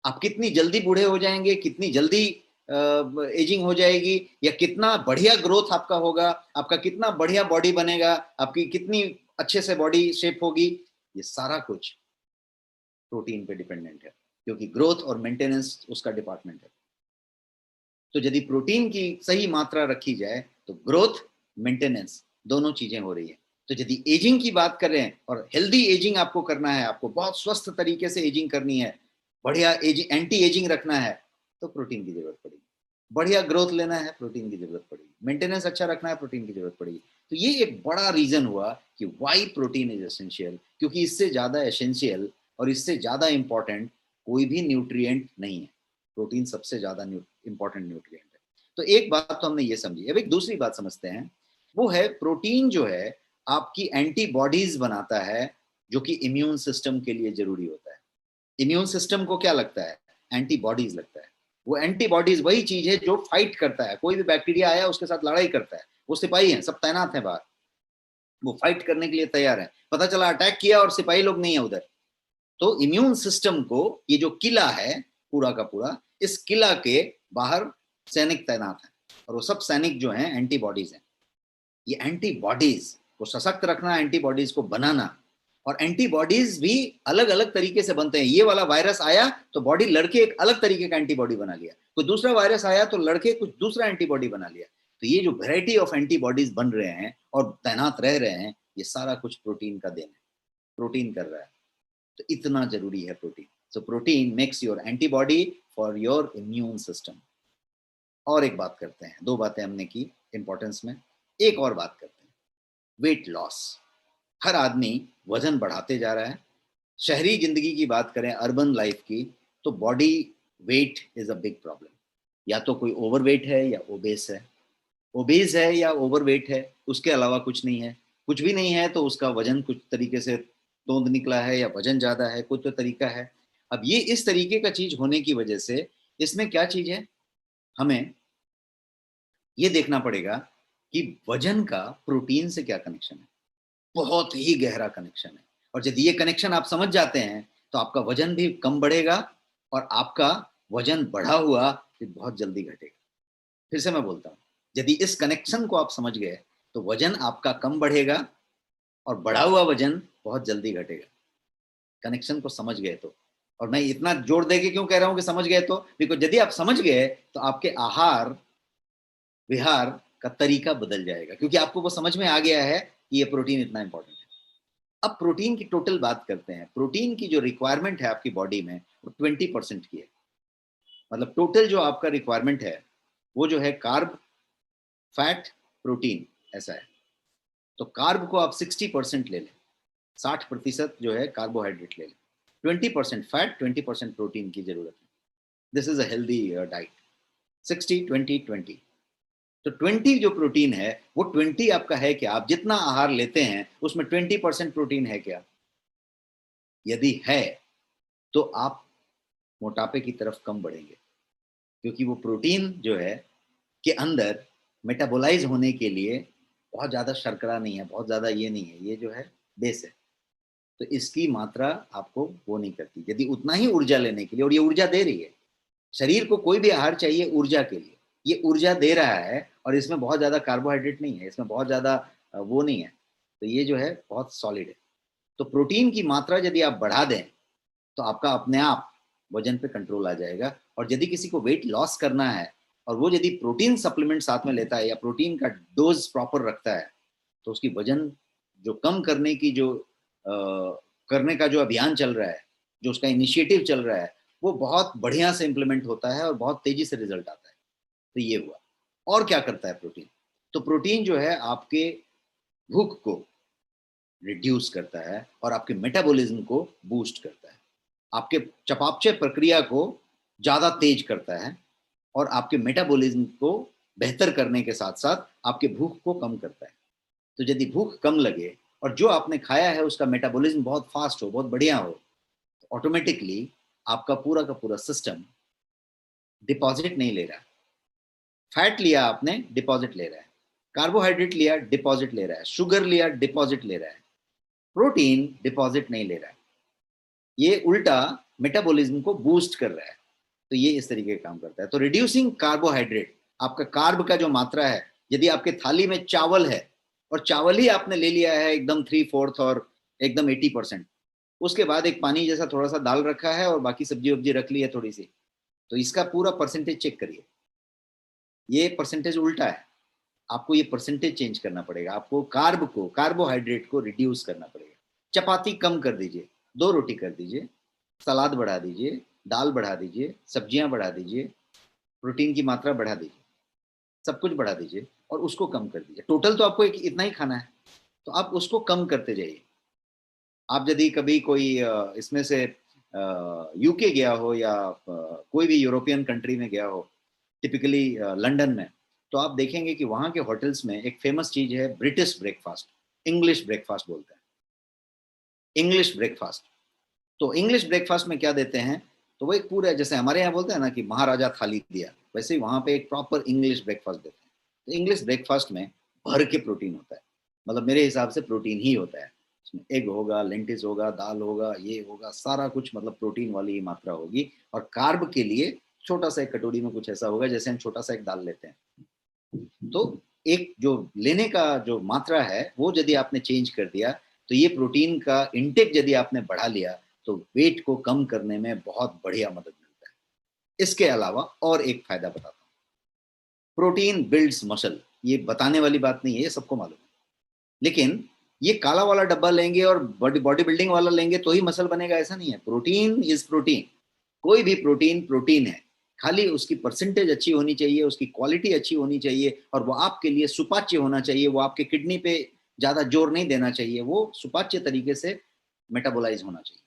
Speaker 1: आप कितनी जल्दी बूढ़े हो जाएंगे, कितनी जल्दी एजिंग हो जाएगी, या कितना बढ़िया ग्रोथ आपका होगा, आपका कितना बढ़िया बॉडी बनेगा, आपकी कितनी अच्छे से बॉडी शेप होगी, ये सारा कुछ प्रोटीन पे डिपेंडेंट है, क्योंकि ग्रोथ और मेंटेनेंस उसका डिपार्टमेंट है। तो यदि प्रोटीन की सही मात्रा रखी जाए तो ग्रोथ, मेंटेनेंस दोनों चीजें हो रही है। तो यदि एजिंग की बात करें और हेल्दी एजिंग आपको करना है, आपको बहुत स्वस्थ तरीके से एजिंग करनी है, बढ़िया एजिंग, एंटी एजिंग रखना है, तो प्रोटीन की जरूरत पड़ेगी। बढ़िया ग्रोथ लेना है, प्रोटीन की जरूरत पड़ेगी। मेंटेनेंस अच्छा रखना है, प्रोटीन की जरूरत पड़ेगी। तो ये एक बड़ा रीजन हुआ कि वाई प्रोटीन इज एसेंशियल, क्योंकि इससे ज्यादा एसेंशियल और इससे ज्यादा इंपॉर्टेंट कोई भी न्यूट्रिएंट नहीं है। प्रोटीन सबसे ज्यादा इंपॉर्टेंट न्यूट्रिएंट है। तो एक बात तो हमने ये समझी। अब एक दूसरी बात समझते हैं, वो है प्रोटीन जो है आपकी एंटीबॉडीज बनाता है, जो कि इम्यून सिस्टम के लिए जरूरी होता है। इम्यून सिस्टम को क्या लगता है? एंटीबॉडीज लगता है। वो एंटीबॉडीज वही चीज है जो फाइट करता है। कोई भी बैक्टीरिया आया उसके साथ लड़ाई करता है, वो सिपाही हैं, सब तैनात हैं बाहर, वो फाइट करने के लिए तैयार है। पता चला अटैक किया और सिपाही लोग नहीं है उधर, तो इम्यून सिस्टम को, ये जो किला है पूरा का पूरा, इस किला के बाहर सैनिक तैनात हैं, और वो सब सैनिक जो हैं एंटीबॉडीज हैं। ये एंटीबॉडीज को सशक्त रखना, एंटीबॉडीज को बनाना, और एंटीबॉडीज भी अलग अलग तरीके से बनते हैं। ये वाला वायरस आया तो बॉडी लड़के एक अलग तरीके का एंटीबॉडी बना लिया, कोई दूसरा वायरस आया तो लड़के कुछ दूसरा एंटीबॉडी बना लिया। तो ये जो वैरायटी ऑफ एंटीबॉडीज बन रहे हैं और तैनात रह रहे हैं, ये सारा कुछ प्रोटीन का देन है, प्रोटीन कर रहा है। तो इतना जरूरी है protein. So protein makes your antibody for your immune system. और एक बात करते हैं, दो बातें हमने की इंपॉर्टेंस में, एक और बात करते हैं, वेट लॉस। हर आदमी वजन बढ़ाते जा रहा है। शहरी जिंदगी की बात करें, अर्बन लाइफ की, तो body weight is a big problem. या तो कोई ओवरवेट है या ओबेस है, ओबेस है या ओवरवेट है, उसके अलावा कुछ नहीं है। कुछ भी नहीं है तो उसका वजन कुछ तरीके से तोंद निकला है, या वजन ज्यादा है, कुछ तो तरीका है। अब ये इस तरीके का चीज होने की वजह से इसमें क्या चीज है, हमें ये देखना पड़ेगा कि वजन का प्रोटीन से क्या कनेक्शन है। बहुत ही गहरा कनेक्शन है, और यदि ये कनेक्शन आप समझ जाते हैं तो आपका वजन भी कम बढ़ेगा और आपका वजन बढ़ा हुआ फिर बहुत जल्दी घटेगा। फिर से मैं बोलता हूँ, यदि इस कनेक्शन को आप समझ गए तो वजन आपका कम बढ़ेगा और बढ़ा हुआ वजन बहुत जल्दी घटेगा। कनेक्शन को समझ गए तो। और मैं इतना जोर देके क्यों कह रहा हूं कि समझ गए तो, बिकॉज यदि आप समझ गए तो आपके आहार विहार का तरीका बदल जाएगा, क्योंकि आपको वो समझ में आ गया है कि ये प्रोटीन इतना इंपॉर्टेंट है। अब प्रोटीन की टोटल बात करते हैं। प्रोटीन की जो रिक्वायरमेंट है आपकी बॉडी में, वो 20% की है। मतलब टोटल जो आपका रिक्वायरमेंट है वो जो है कार्ब, फैट, प्रोटीन, ऐसा है। तो कार्ब को आप 60% ले लें, 60% जो है कार्बोहाइड्रेट ले लें, 20% फैट, 20% प्रोटीन की जरूरत है। This is a healthy diet. 60-20-20। तो 20 जो प्रोटीन है वो 20 आपका है क्या? आप जितना आहार लेते हैं उसमें 20% प्रोटीन है क्या? यदि है तो आप मोटापे की तरफ कम बढ़ेंगे, क्योंकि वो प्रोटीन जो है के अंदर मेटाबोलाइज होने के लिए बहुत ज्यादा शर्करा नहीं है, बहुत ज्यादा ये नहीं है, ये जो है बेस है। तो इसकी मात्रा आपको वो नहीं करती। यदि उतना ही ऊर्जा लेने के लिए, और ये ऊर्जा दे रही है, शरीर को कोई भी आहार चाहिए ऊर्जा के लिए, ये ऊर्जा दे रहा है, और इसमें बहुत ज्यादा कार्बोहाइड्रेट नहीं है, इसमें बहुत ज्यादा वो नहीं है, तो ये जो है बहुत सॉलिड है। तो प्रोटीन की मात्रा यदि आप बढ़ा दें तो आपका अपने आप वजन पे कंट्रोल आ जाएगा। और यदि किसी को वेट लॉस करना है और वो यदि प्रोटीन सप्लीमेंट साथ में लेता है या प्रोटीन का डोज प्रॉपर रखता है, तो उसकी वजन जो कम करने की जो करने का जो अभियान चल रहा है, जो उसका इनिशिएटिव चल रहा है, वो बहुत बढ़िया से इम्प्लीमेंट होता है और बहुत तेजी से रिजल्ट आता है। तो ये हुआ। और क्या करता है प्रोटीन? तो प्रोटीन जो है आपके भूख को रिड्यूस करता है और आपके मेटाबॉलिज्म को बूस्ट करता है, आपके चयापचय प्रक्रिया को ज्यादा तेज करता है और आपके मेटाबॉलिज्म को बेहतर करने के साथ साथ आपके भूख को कम करता है। तो यदि भूख कम लगे और जो आपने खाया है उसका मेटाबॉलिज्म बहुत फास्ट हो, बहुत बढ़िया हो, तो ऑटोमेटिकली आपका पूरा का पूरा सिस्टम डिपॉजिट नहीं ले रहा है। फैट लिया आपने, डिपॉजिट ले रहा है। कार्बोहाइड्रेट लिया, डिपॉजिट ले रहा है। शुगर लिया, डिपॉजिट ले रहा है। प्रोटीन डिपॉजिट नहीं ले रहा है, ये उल्टा मेटाबॉलिज्म को बूस्ट कर रहा है। तो ये इस तरीके का काम करता है। तो रिड्यूसिंग कार्बोहाइड्रेट, आपका कार्ब का जो मात्रा है, यदि आपके थाली में चावल है और चावल ही आपने ले लिया है एकदम 3/4 और एकदम 80%, उसके बाद एक पानी जैसा थोड़ा सा दाल रखा है और बाकी सब्जी वब्जी रख ली है थोड़ी सी, तो इसका पूरा परसेंटेज चेक करिए, ये परसेंटेज उल्टा है। आपको ये परसेंटेज चेंज करना पड़ेगा, आपको कार्ब को, कार्बोहाइड्रेट को रिड्यूस करना पड़ेगा। चपाती कम कर दीजिए, 2 रोटी कर दीजिए, सलाद बढ़ा दीजिए, दाल बढ़ा दीजिए, सब्जियां बढ़ा दीजिए, प्रोटीन की मात्रा बढ़ा दीजिए, सब कुछ बढ़ा दीजिए और उसको कम कर दीजिए। टोटल तो आपको इतना ही खाना है, तो आप उसको कम करते जाइए। आप यदि कभी कोई इसमें से यूके गया हो या कोई भी यूरोपियन कंट्री में गया हो, टिपिकली लंदन में, तो आप देखेंगे कि वहाँ के होटल्स में एक फेमस चीज है ब्रिटिश ब्रेकफास्ट, इंग्लिश ब्रेकफास्ट बोलते हैं, इंग्लिश ब्रेकफास्ट। तो इंग्लिश ब्रेकफास्ट में क्या देते हैं? तो वो एक पूरा, जैसे हमारे यहाँ बोलते हैं ना कि महाराजा थाली दिया, वैसे ही वहाँ पे एक प्रॉपर इंग्लिश ब्रेकफास्ट देते हैं। तो इंग्लिश ब्रेकफास्ट में भर के प्रोटीन होता है, मतलब मेरे हिसाब से प्रोटीन ही होता है उसमें। एग होगा, लेंटिस होगा, दाल होगा, ये होगा, सारा कुछ मतलब प्रोटीन वाली ही मात्रा होगी। और कार्ब के लिए छोटा सा एक कटोरी में कुछ ऐसा होगा जैसे हम छोटा सा एक दाल लेते हैं। तो एक जो लेने का जो मात्रा है वो यदि आपने चेंज कर दिया, तो ये प्रोटीन का इनटेक यदि आपने बढ़ा लिया, तो वेट को कम करने में बहुत बढ़िया मदद मिलता है। इसके अलावा और एक फायदा बताता हूँ, प्रोटीन बिल्ड्स मसल। ये बताने वाली बात नहीं है, ये सबको मालूम है, लेकिन ये काला वाला डब्बा लेंगे और बॉडी बिल्डिंग वाला लेंगे तो ही मसल बनेगा, ऐसा नहीं है। प्रोटीन इज प्रोटीन, कोई भी प्रोटीन प्रोटीन है, खाली उसकी परसेंटेज अच्छी होनी चाहिए, उसकी क्वालिटी अच्छी होनी चाहिए, और वो आपके लिए सुपाच्य होना चाहिए। वो आपके किडनी पे ज्यादा जोर नहीं देना चाहिए, वो सुपाच्य तरीके से मेटाबोलाइज होना चाहिए।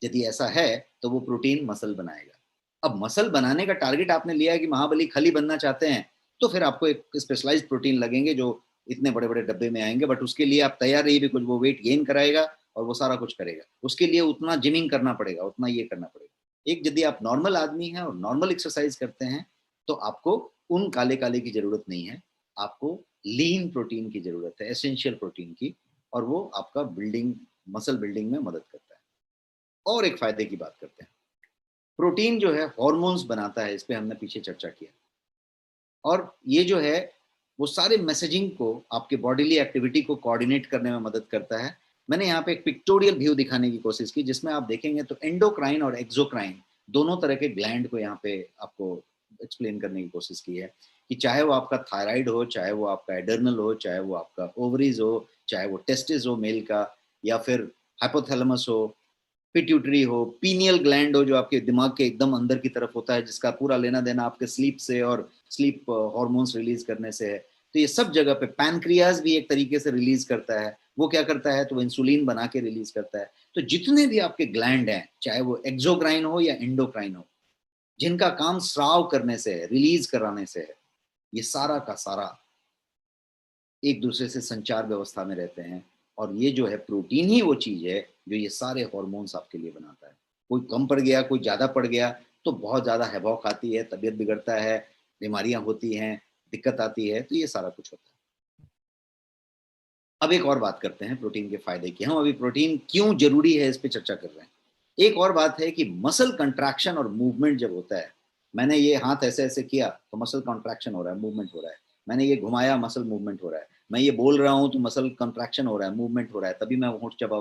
Speaker 1: यदि ऐसा है तो वो प्रोटीन मसल बनाएगा। अब मसल बनाने का टारगेट आपने लिया है कि महाबली खली बनना चाहते हैं, तो फिर आपको एक स्पेशलाइज्ड प्रोटीन लगेंगे जो इतने बड़े बड़े डब्बे में आएंगे। बट उसके लिए आप तैयार रहिए भी, कुछ वो वेट गेन कराएगा और वो सारा कुछ करेगा। उसके लिए उतना जिमिंग करना पड़ेगा, उतना ये करना पड़ेगा। एक यदि आप नॉर्मल आदमी हैं और नॉर्मल एक्सरसाइज करते हैं, तो आपको उन काले काले की जरूरत नहीं है, आपको लीन प्रोटीन की जरूरत है, एसेंशियल प्रोटीन की, और वो आपका बिल्डिंग, मसल बिल्डिंग में मदद करता है। और एक फायदे की बात करते हैं, प्रोटीन जो है हॉर्मोन्स बनाता है, इस पे हमने पीछे चर्चा किया। और ये जो है वो सारे मैसेजिंग को, आपके बॉडीली एक्टिविटी को कोऑर्डिनेट करने में मदद करता है। मैंने यहाँ पे एक पिक्टोरियल व्यू दिखाने की कोशिश की, जिसमें आप देखेंगे तो एंडोक्राइन और एक्सोक्राइन दोनों तरह के ग्लैंड को यहाँ पे आपको एक्सप्लेन करने की कोशिश की है, कि चाहे वो आपका थायराइड हो, चाहे वो आपका एडर्नल हो, चाहे वो आपका ओवरीज हो, चाहे वो टेस्टिस हो मेल का, या फिर हाइपोथैलेमस हो, पिट्यूटरी हो, पीनियल ग्लैंड हो जो आपके दिमाग के एकदम अंदर की तरफ होता है, जिसका पूरा लेना देना आपके स्लीप से और स्लीप हॉर्मोन्स रिलीज करने से है। तो ये सब जगह पे पैनक्रियाज भी एक तरीके से रिलीज करता है। वो क्या करता है, तो वो इंसुलिन बना के रिलीज करता है। तो जितने भी आपके ग्लैंड हैं, चाहे वो एक्सोक्राइन हो या एंडोक्राइन हो, जिनका काम स्राव करने से है, रिलीज कराने से है, ये सारा का सारा एक दूसरे से संचार व्यवस्था में रहते हैं। और ये जो है प्रोटीन ही वो चीज है जो ये सारे हॉर्मोन्स आपके लिए बनाता है। कोई कम पड़ गया, कोई ज्यादा पड़ गया तो बहुत ज्यादा हैवॉक आती है, तबीयत बिगड़ता है, बीमारियां होती हैं, दिक्कत आती है, तो ये सारा कुछ होता है। अब एक और बात करते हैं प्रोटीन के फायदे की। हम अभी प्रोटीन क्यों जरूरी है इस पे चर्चा कर रहे हैं। एक और बात है कि मसल कंट्रैक्शन और मूवमेंट जब होता है, मैंने ये हाथ ऐसे ऐसे किया तो मसल कंट्रैक्शन हो रहा है, मूवमेंट हो रहा है। मैंने ये घुमाया, मसल मूवमेंट हो रहा है। मैं ये बोल रहा हूँ तो मसल कंट्रैक्शन हो रहा है, मूवमेंट हो रहा है, तभी मैं होंठ चबा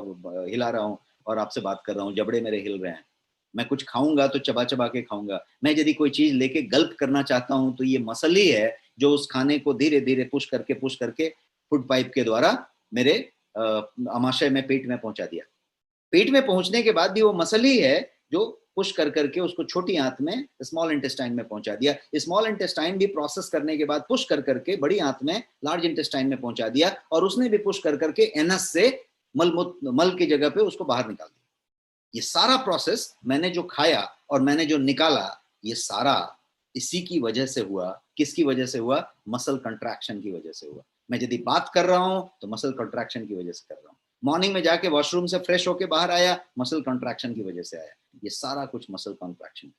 Speaker 1: हिला रहा हूँ और आपसे बात कर रहा हूँ, जबड़े मेरे हिल रहे हैं। मैं कुछ खाऊंगा तो चबा चबा के खाऊंगा। मैं यदि कोई चीज लेके गल्प करना चाहता हूँ तो ये मसल ही है जो उस खाने को धीरे धीरे पुश करके फूड पाइप के द्वारा मेरे आमाशय में, पेट में पहुंचा दिया। पेट में पहुंचने के बाद भी वो मसल ही है जो पुश कर करके उसको छोटी आंत में, स्मॉल इंटेस्टाइन में पहुंचा दिया। स्मॉल इंटेस्टाइन भी प्रोसेस करने के बाद पुश कर करके बड़ी आंत में, लार्ज इंटेस्टाइन में पहुंचा दिया, और उसने भी पुश कर करके एनस से मल की जगह पे उसको बाहर निकाल दिया। ये सारा प्रोसेस मैंने जो खाया और मैंने जो निकाला, ये सारा इसी की वजह से हुआ। किसकी वजह से हुआ? मसल कंट्रैक्शन की वजह से हुआ। मैं यदि बात कर रहा हूं तो मसल कंट्रैक्शन की वजह से कर रहा हूं। मॉर्निंग में जाके वॉशरूम से फ्रेश होके बाहर आया, मसल कंट्रैक्शन की वजह से आया। ये सारा कुछ मसल कंट्रैक्शन।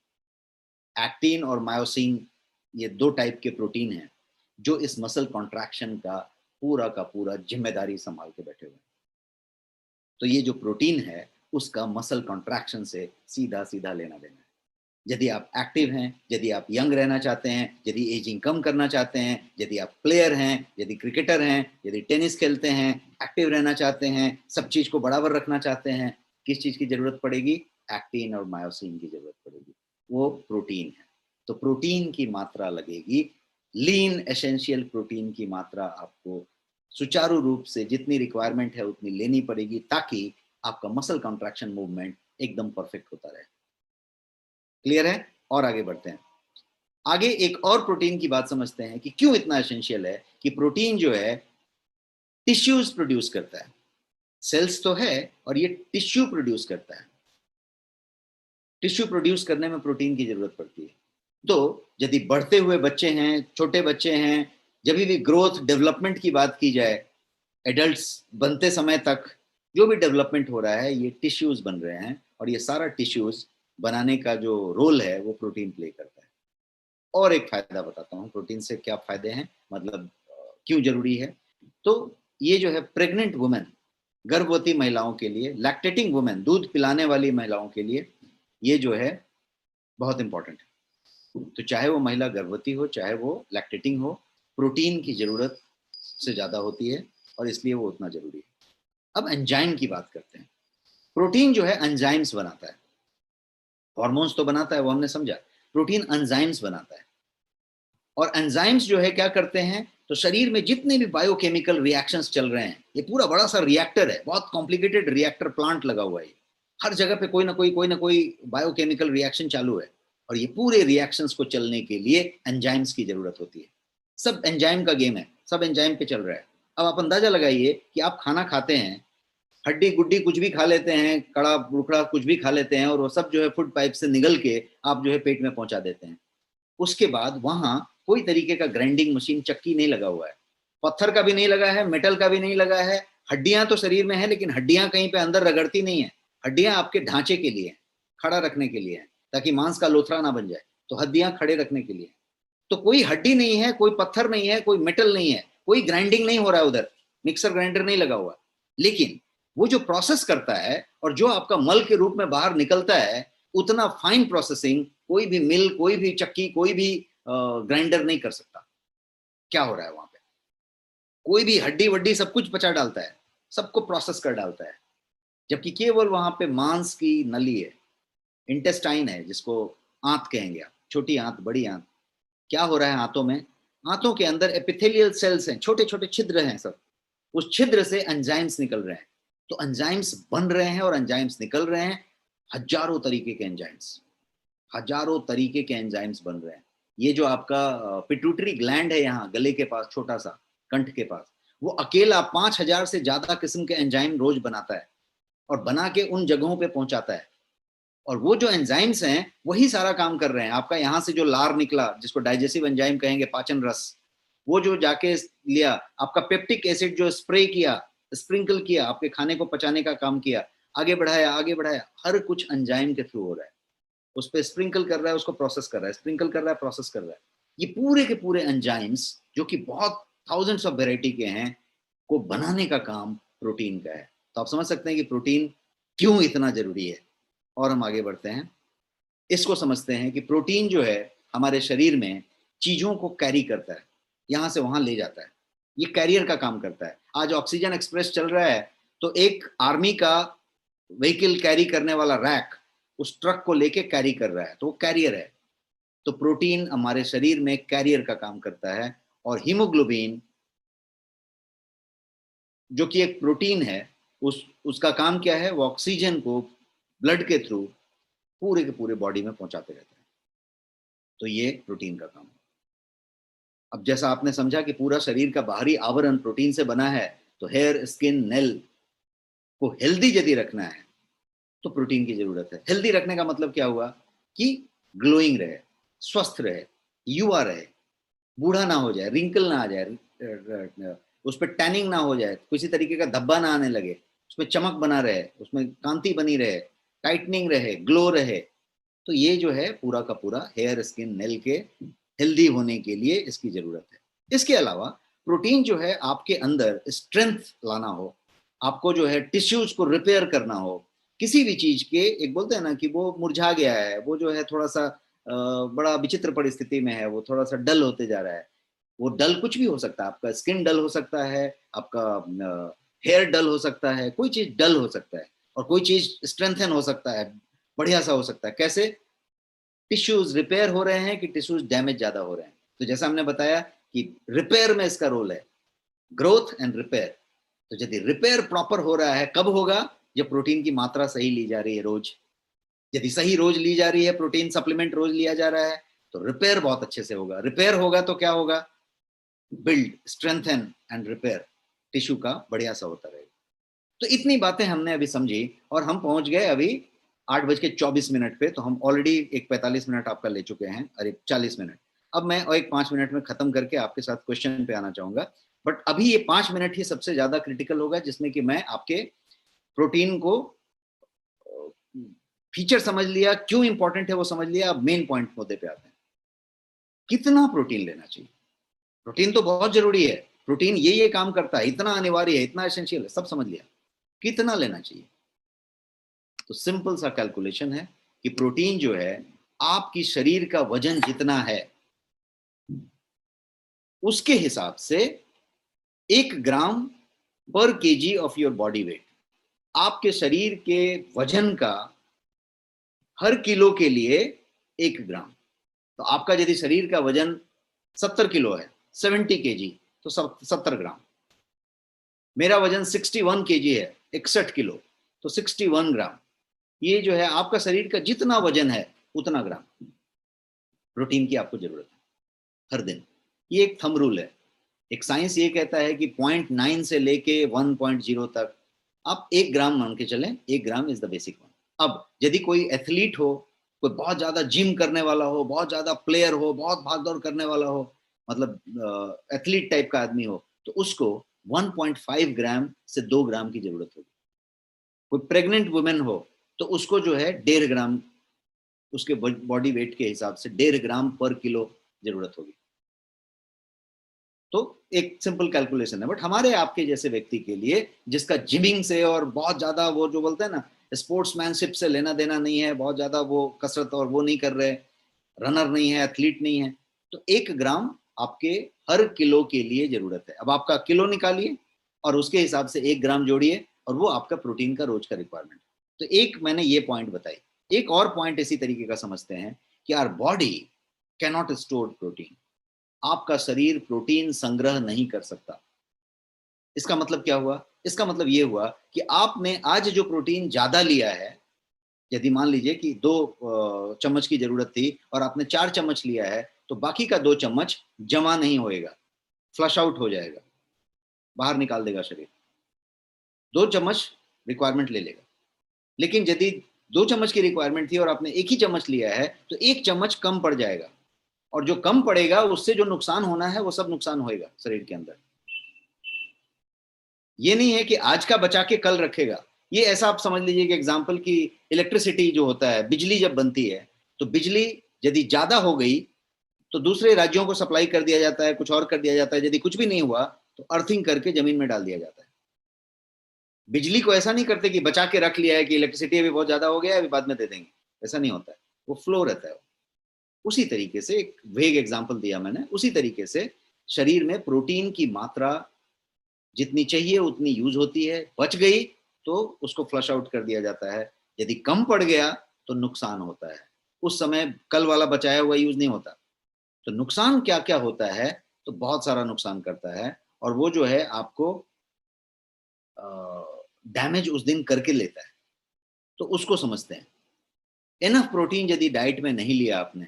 Speaker 1: एक्टिन और मायोसिन, ये दो टाइप के प्रोटीन हैं जो इस मसल कंट्रैक्शन का पूरा जिम्मेदारी संभाल के बैठे हुए हैं। तो ये जो प्रोटीन है उसका मसल कॉन्ट्रैक्शन से सीधा सीधा लेना देना है। यदि आप एक्टिव हैं, यदि आप यंग रहना चाहते हैं, यदि एजिंग कम करना चाहते हैं, यदि आप प्लेयर हैं, यदि क्रिकेटर हैं, यदि टेनिस खेलते हैं, एक्टिव रहना चाहते हैं, सब चीज को बराबर रखना चाहते हैं, किस चीज की जरूरत पड़ेगी? एक्टिन और मायोसिन की जरूरत पड़ेगी। वो प्रोटीन है। तो प्रोटीन की मात्रा लगेगी, लीन एसेंशियल प्रोटीन की मात्रा आपको सुचारू रूप से जितनी रिक्वायरमेंट है उतनी लेनी पड़ेगी, ताकि आपका मसल कॉन्ट्रैक्शन मूवमेंट एकदम परफेक्ट होता रहे। क्लियर है? और आगे बढ़ते हैं। आगे एक और प्रोटीन की बात समझते हैं कि क्यों इतना एसेंशियल है। कि प्रोटीन जो है टिश्यूज प्रोड्यूस करता है। सेल्स तो है और ये टिश्यू प्रोड्यूस करता है। टिश्यू प्रोड्यूस करने में प्रोटीन की जरूरत पड़ती है। तो यदि बढ़ते हुए बच्चे हैं, छोटे बच्चे हैं, जब भी ग्रोथ डेवलपमेंट की बात की जाए, एडल्ट्स बनते समय तक जो भी डेवलपमेंट हो रहा है, ये टिश्यूज बन रहे हैं, और ये सारा टिश्यूज बनाने का जो रोल है वो प्रोटीन प्ले करता है। और एक फायदा बताता हूँ प्रोटीन से क्या फायदे हैं, मतलब क्यों जरूरी है। तो ये जो है प्रेग्नेंट वुमेन, गर्भवती महिलाओं के लिए, लैक्टेटिंग वुमेन, दूध पिलाने वाली महिलाओं के लिए ये जो है बहुत इंपॉर्टेंट है। तो चाहे वो महिला गर्भवती हो, चाहे वो लैक्टेटिंग हो, प्रोटीन की जरूरत से ज्यादा होती है, और इसलिए वो उतना जरूरी है। अब एंजाइम की बात करते हैं। प्रोटीन जो है एंजाइम्स बनाता है। हॉर्मोन्स तो बनाता है, वो हमने समझा। प्रोटीन एंजाइम्स बनाता है। और एंजाइम्स जो है क्या करते हैं, तो शरीर में जितने भी बायोकेमिकल रिएक्शंस चल रहे हैं, ये पूरा बड़ा सा रिएक्टर है, बहुत कॉम्प्लिकेटेड रिएक्टर प्लांट लगा हुआ है। हर जगह पे कोई ना कोई बायोकेमिकल रिएक्शन चालू है, और ये पूरे रिएक्शंस को चलने के लिए एंजाइम्स की जरूरत होती है। सब एंजाइम का गेम है, सब एंजाइम पे चल रहा है। अब आप अंदाजा लगाइए कि आप खाना खाते हैं, हड्डी गुड्डी कुछ भी खा लेते हैं, कड़ा बुकड़ा कुछ भी खा लेते हैं, और वो सब जो है फूड पाइप से निगल के आप जो है पेट में पहुंचा देते हैं। उसके बाद वहां कोई तरीके का ग्राइंडिंग मशीन, चक्की नहीं लगा हुआ है, पत्थर का भी नहीं लगा है, मेटल का भी नहीं लगा है। हड्डियां तो शरीर में है, लेकिन हड्डियां कहीं पे अंदर रगड़ती नहीं है। हड्डियां आपके ढांचे के लिए, खड़ा रखने के लिए है, ताकि मांस का लोथड़ा ना बन जाए। तो हड्डियां खड़े रखने के लिए। तो कोई हड्डी नहीं है, कोई पत्थर नहीं है, कोई मेटल नहीं है, कोई ग्राइंडिंग नहीं हो रहा है उधर, मिक्सर ग्राइंडर नहीं लगा हुआ। लेकिन वो जो प्रोसेस करता है और जो आपका मल के रूप में बाहर निकलता है, उतना फाइन प्रोसेसिंग कोई भी मिल, कोई भी चक्की, कोई भी ग्राइंडर नहीं कर सकता। क्या हो रहा है वहां पे? कोई भी हड्डी वड्डी सब कुछ पचा डालता है, सबको प्रोसेस कर डालता है, जबकि केवल वहां पे मांस की नली है, इंटेस्टाइन है, जिसको आंत कहेंगे आप, छोटी आंत, बड़ी आंत। क्या हो रहा है आंतों में? आंतों के अंदर एपिथेलियल सेल्स हैं, छोटे छोटे छिद्र हैं सब। उस छिद्र से एंजाइम्स निकल रहे हैं। तो एंजाइम्स बन रहे हैं और एंजाइम्स निकल रहे हैं। हजारों तरीके के एंजाइम्स, हजारों तरीके के एंजाइम्स बन रहे हैं। ये जो आपका पिट्यूटरी ग्लैंड है यहाँ गले के पास, छोटा सा कंठ के पास, वो अकेला 5,000 से ज्यादा किस्म के एंजाइम रोज बनाता है, और बना के उन जगहों पे पहुंचाता है। और वो जो एंजाइम्स हैं वही सारा काम कर रहे हैं। आपका यहाँ से जो लार निकला, जिसको डाइजेस्टिव एंजाइम कहेंगे, पाचन रस, वो जो जाके लिया, आपका पेप्टिक एसिड जो स्प्रे किया, स्प्रिंकल किया, आपके खाने को पचाने का काम किया, आगे बढ़ाया आगे बढ़ाया, हर कुछ एंजाइम के थ्रू हो रहा है। उस पर स्प्रिंकल कर रहा है, उसको प्रोसेस कर रहा है, स्प्रिंकल कर रहा है, प्रोसेस कर रहा है। ये पूरे के पूरे एंजाइम्स जो कि बहुत थाउजेंड्स ऑफ वेराइटी के हैं, को बनाने का काम प्रोटीन का है। तो आप समझ सकते हैं कि प्रोटीन क्यों इतना जरूरी है। और हम आगे बढ़ते हैं, इसको समझते हैं कि प्रोटीन जो है हमारे शरीर में चीजों को कैरी करता है, यहां से वहां ले जाता है, ये कैरियर का काम करता है। आज ऑक्सीजन एक्सप्रेस चल रहा है, तो एक आर्मी का व्हीकल कैरी करने वाला रैक उस ट्रक को लेके कैरी कर रहा है, तो वो कैरियर है। तो प्रोटीन हमारे शरीर में कैरियर का काम करता है। और हीमोग्लोबिन जो कि एक प्रोटीन है, उसका काम क्या है, वो ऑक्सीजन को ब्लड के थ्रू पूरे के पूरे बॉडी में पहुंचाते रहते हैं। तो ये प्रोटीन का काम है। अब जैसा आपने समझा कि पूरा शरीर का बाहरी आवरण प्रोटीन से बना है, तो हेयर, स्किन, नेल को हेल्दी यदि रखना है तो प्रोटीन की जरूरत है। हेल्दी रखने का मतलब क्या हुआ कि ग्लोइंग रहे, स्वस्थ रहे, युवा रहे, बूढ़ा ना हो जाए, रिंकल ना आ जाए, उस पर टैनिंग ना हो जाए, किसी तरीके का धब्बा ना आने लगे, उसमें चमक बना रहे, उसमें कांति बनी रहे, टाइटनिंग रहे, ग्लो रहे। तो ये जो है पूरा का पूरा हेयर, स्किन, नेल के हेल्दी होने के लिए इसकी जरूरत है। इसके अलावा प्रोटीन जो है आपके अंदर स्ट्रेंथ लाना हो, आपको जो है टिश्यूज को रिपेयर करना हो, किसी भी चीज के, एक बोलते हैं ना कि वो मुरझा गया है, वो जो है थोड़ा सा बड़ा विचित्र परिस्थिति में है, वो थोड़ा सा डल होते जा रहा है। वो डल कुछ भी हो सकता है, आपका स्किन डल हो सकता है, आपका हेयर डल हो सकता है, कोई चीज डल हो सकता है, और कोई चीज स्ट्रेंथन हो सकता है, बढ़िया सा हो सकता है। कैसे? टिश्यूज रिपेयर हो रहे हैं कि टिश्यूज डैमेज ज्यादा हो रहे हैं। तो जैसा हमने बताया कि रिपेयर में इसका रोल है, ग्रोथ एंड रिपेयर। तो यदि रिपेयर प्रॉपर हो रहा है, कब होगा? जब प्रोटीन की मात्रा सही ली जा रही है रोज। यदि सही रोज ली जा रही है, प्रोटीन सप्लीमेंट रोज लिया जा रहा है, तो रिपेयर बहुत अच्छे से होगा। रिपेयर होगा तो क्या होगा? Build, strengthen and repair, tissue का बढ़िया सा होता रहेगा। तो इतनी बातें हमने अभी समझी, और हम पहुंच गए अभी 8:24 पे। तो हम ऑलरेडी एक 45 मिनट आपका ले चुके हैं, अरे 40 मिनट। अब मैं और एक 5 मिनट में खत्म करके आपके साथ क्वेश्चन पे आना चाहूंगा। बट अभी ये 5 मिनट ही सबसे ज्यादा क्रिटिकल होगा, जिसमें कि मैं आपके प्रोटीन को फीचर समझ लिया, क्यों इंपॉर्टेंट है वो समझ लिया। अब मेन पॉइंट मुद्दे पे आते हैं, कितना प्रोटीन लेना चाहिए। प्रोटीन तो बहुत जरूरी है, प्रोटीन ये काम करता है, इतना अनिवार्य है, इतना एसेंशियल है, सब समझ लिया। कितना लेना चाहिए? तो सिंपल सा कैलकुलेशन है कि प्रोटीन जो है आपकी शरीर का वजन जितना है उसके हिसाब से 1 ग्राम पर KG of your body weight, आपके शरीर के वजन का हर किलो के लिए 1 ग्राम। तो आपका यदि शरीर का वजन 70 किलो है, 70 kg, तो 70 ग्राम। मेरा वजन 61 kg है, 61 किलो, तो 61 ग्राम। ये जो है आपका शरीर का जितना वजन है उतना ग्राम प्रोटीन की आपको जरूरत है हर दिन। ये एक थंब रूल है। एक साइंस ये कहता है कि 0.9 से लेके 1.0 तक आप 1 ग्राम मान के चलें, 1 gram is the basic one. अब यदि कोई एथलीट हो, कोई बहुत ज्यादा जिम करने वाला हो, बहुत ज्यादा प्लेयर हो, बहुत भाग दौड़ करने वाला हो, मतलब एथलीट टाइप का आदमी हो, तो उसको 1.5 ग्राम से 2 ग्राम की जरूरत होगी। कोई प्रेग्नेंट वुमेन हो तो उसको जो है 1.5 ग्राम, उसके बॉडी वेट के हिसाब से 1.5 ग्राम पर किलो जरूरत होगी। तो एक सिंपल कैलकुलेशन है। बट हमारे आपके जैसे व्यक्ति के लिए, जिसका जिमिंग से और बहुत ज्यादा वो जो बोलते हैं ना स्पोर्ट्समैनशिप से लेना देना नहीं है, बहुत ज्यादा वो कसरत और वो नहीं कर रहे, रनर नहीं है, एथलीट नहीं है, तो 1 ग्राम आपके हर किलो के लिए जरूरत है। अब आपका किलो निकालिए और उसके हिसाब से 1 ग्राम जोड़िए, और वो आपका प्रोटीन का रोज का रिक्वायरमेंट। तो एक मैंने ये पॉइंट बताई। एक और पॉइंट इसी तरीके का समझते हैं कि our body cannot store protein. आपका शरीर प्रोटीन संग्रह नहीं कर सकता। इसका मतलब क्या हुआ? इसका मतलब ये हुआ कि आपने आज जो प्रोटीन ज्यादा लिया है, यदि मान लीजिए कि 2 चम्मच की जरूरत थी और आपने 4 चम्मच लिया है, तो बाकी का 2 चम्मच जमा नहीं होएगा, फ्लश आउट हो जाएगा, बाहर निकाल देगा शरीर। 2 चम्मच रिक्वायरमेंट ले लेगा। लेकिन यदि 2 चम्मच की रिक्वायरमेंट थी और आपने 1 ही चम्मच लिया है, तो 1 चम्मच कम पड़ जाएगा, और जो कम पड़ेगा उससे जो नुकसान होना है वो सब नुकसान होएगा शरीर के अंदर। ये नहीं है कि आज का बचा के कल रखेगा। ये ऐसा आप समझ लीजिए कि एग्जाम्पल की इलेक्ट्रिसिटी जो होता है, बिजली जब बनती है, तो बिजली यदि ज्यादा हो गई तो दूसरे राज्यों को सप्लाई कर दिया जाता है, कुछ और कर दिया जाता है। यदि कुछ भी नहीं हुआ तो अर्थिंग करके जमीन में डाल दिया जाता है। बिजली को ऐसा नहीं करते कि बचा के रख लिया है कि इलेक्ट्रिसिटी अभी बहुत ज्यादा हो गया है, अभी बाद में दे देंगे, ऐसा नहीं होता है। वो फ्लो रहता है। उसी तरीके से, एक वेग एग्जाम्पल दिया मैंने, उसी तरीके से शरीर में प्रोटीन की मात्रा जितनी चाहिए उतनी यूज होती है, बच गई तो उसको फ्लश आउट कर दिया जाता है। यदि कम पड़ गया तो नुकसान होता है। उस समय कल वाला बचाया हुआ यूज नहीं होता। तो नुकसान क्या क्या होता है, तो बहुत सारा नुकसान करता है, और वो जो है आपको डैमेज उस दिन करके लेता है। तो उसको समझते हैं। इनफ प्रोटीन यदि डाइट में नहीं लिया आपने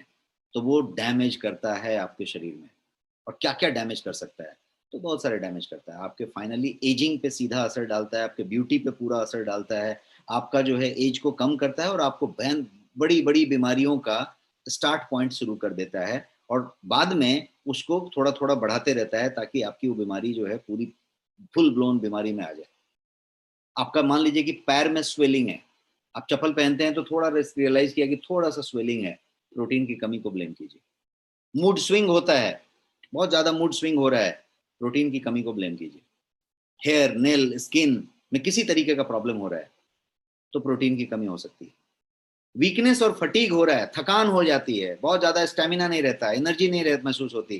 Speaker 1: तो वो डैमेज करता है आपके शरीर में। और क्या क्या डैमेज कर सकता है, तो बहुत सारे डैमेज करता है। आपके फाइनली एजिंग पे सीधा असर डालता है, आपके ब्यूटी पे पूरा असर डालता है, आपका जो है एज को कम करता है, और आपको बड़ी बड़ी बीमारियों का स्टार्ट पॉइंट शुरू कर देता है, और बाद में उसको थोड़ा थोड़ा बढ़ाते रहता है ताकि आपकी वो बीमारी जो है पूरी फुल ब्लोन बीमारी में आ जाए। आपका मान लीजिए कि पैर में स्वेलिंग है, आप चप्पल पहनते हैं तो थोड़ा रियलाइज किया कि थोड़ा सा स्वेलिंग है, प्रोटीन की कमी को ब्लेम कीजिए। मूड स्विंग होता है, बहुत ज्यादा मूड स्विंग हो रहा है, प्रोटीन की कमी को ब्लेम कीजिए। हेयर, नेल, स्किन में किसी तरीके का प्रॉब्लम हो रहा है तो प्रोटीन की कमी हो सकती है। वीकनेस और फटीग हो रहा है, थकान हो जाती है, बहुत ज्यादा स्टेमिना नहीं रहता, एनर्जी नहीं रहती, महसूस होती,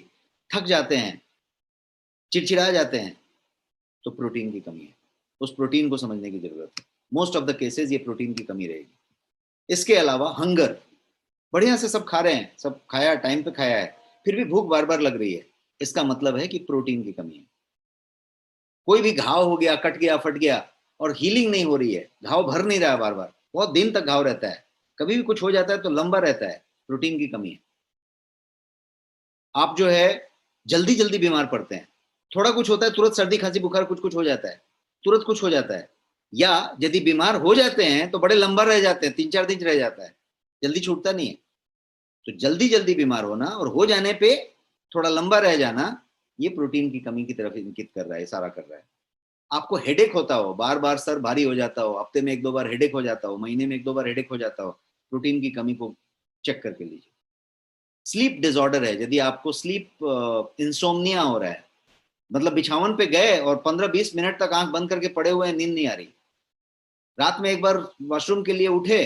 Speaker 1: थक जाते हैं, चिड़चिड़ा जाते हैं, तो प्रोटीन की कमी है। उस प्रोटीन को समझने की जरूरत है। मोस्ट ऑफ द केसेस ये प्रोटीन की कमी रहेगी। इसके अलावा हंगर, बढ़िया से सब खा रहे हैं, सब खाया, टाइम पे खाया है, फिर भी भूख बार बार लग रही है, इसका मतलब है कि प्रोटीन की कमी है। कोई भी घाव हो गया, कट गया, फट गया, और हीलिंग नहीं हो रही है, घाव भर नहीं रहा है, बार बार बहुत दिन तक घाव रहता है, कभी भी कुछ हो जाता है तो लंबा रहता है, प्रोटीन की कमी है। आप जो है जल्दी जल्दी बीमार पड़ते हैं, थोड़ा कुछ होता है तुरंत सर्दी खांसी बुखार कुछ कुछ हो जाता है, तुरंत कुछ हो जाता है, या यदि बीमार हो जाते हैं तो बड़े लंबा रह जाते हैं, 3-4 दिन रह जाता है, जल्दी छूटता नहीं है। तो जल्दी जल्दी बीमार होना और हो जाने पे थोड़ा लंबा रह जाना, ये प्रोटीन की कमी की तरफ इंगित कर रहा है, इशारा कर रहा है। आपको हेडेक होता हो, बार बार सर भारी हो जाता हो, हफ्ते में 1-2 बार हेडेक हो जाता हो, महीने में 1-2 बार हेडेक हो जाता हो, प्रोटीन की कमी को चेक करके लीजिए। स्लीप डिसऑर्डर है, यदि आपको स्लीप इंसोम्निया हो रहा है, मतलब बिछावन पे गए और 15-20 मिनट तक आंख बंद करके पड़े हुए हैं, नींद नहीं आ रही, रात में एक बार वॉशरूम के लिए उठे,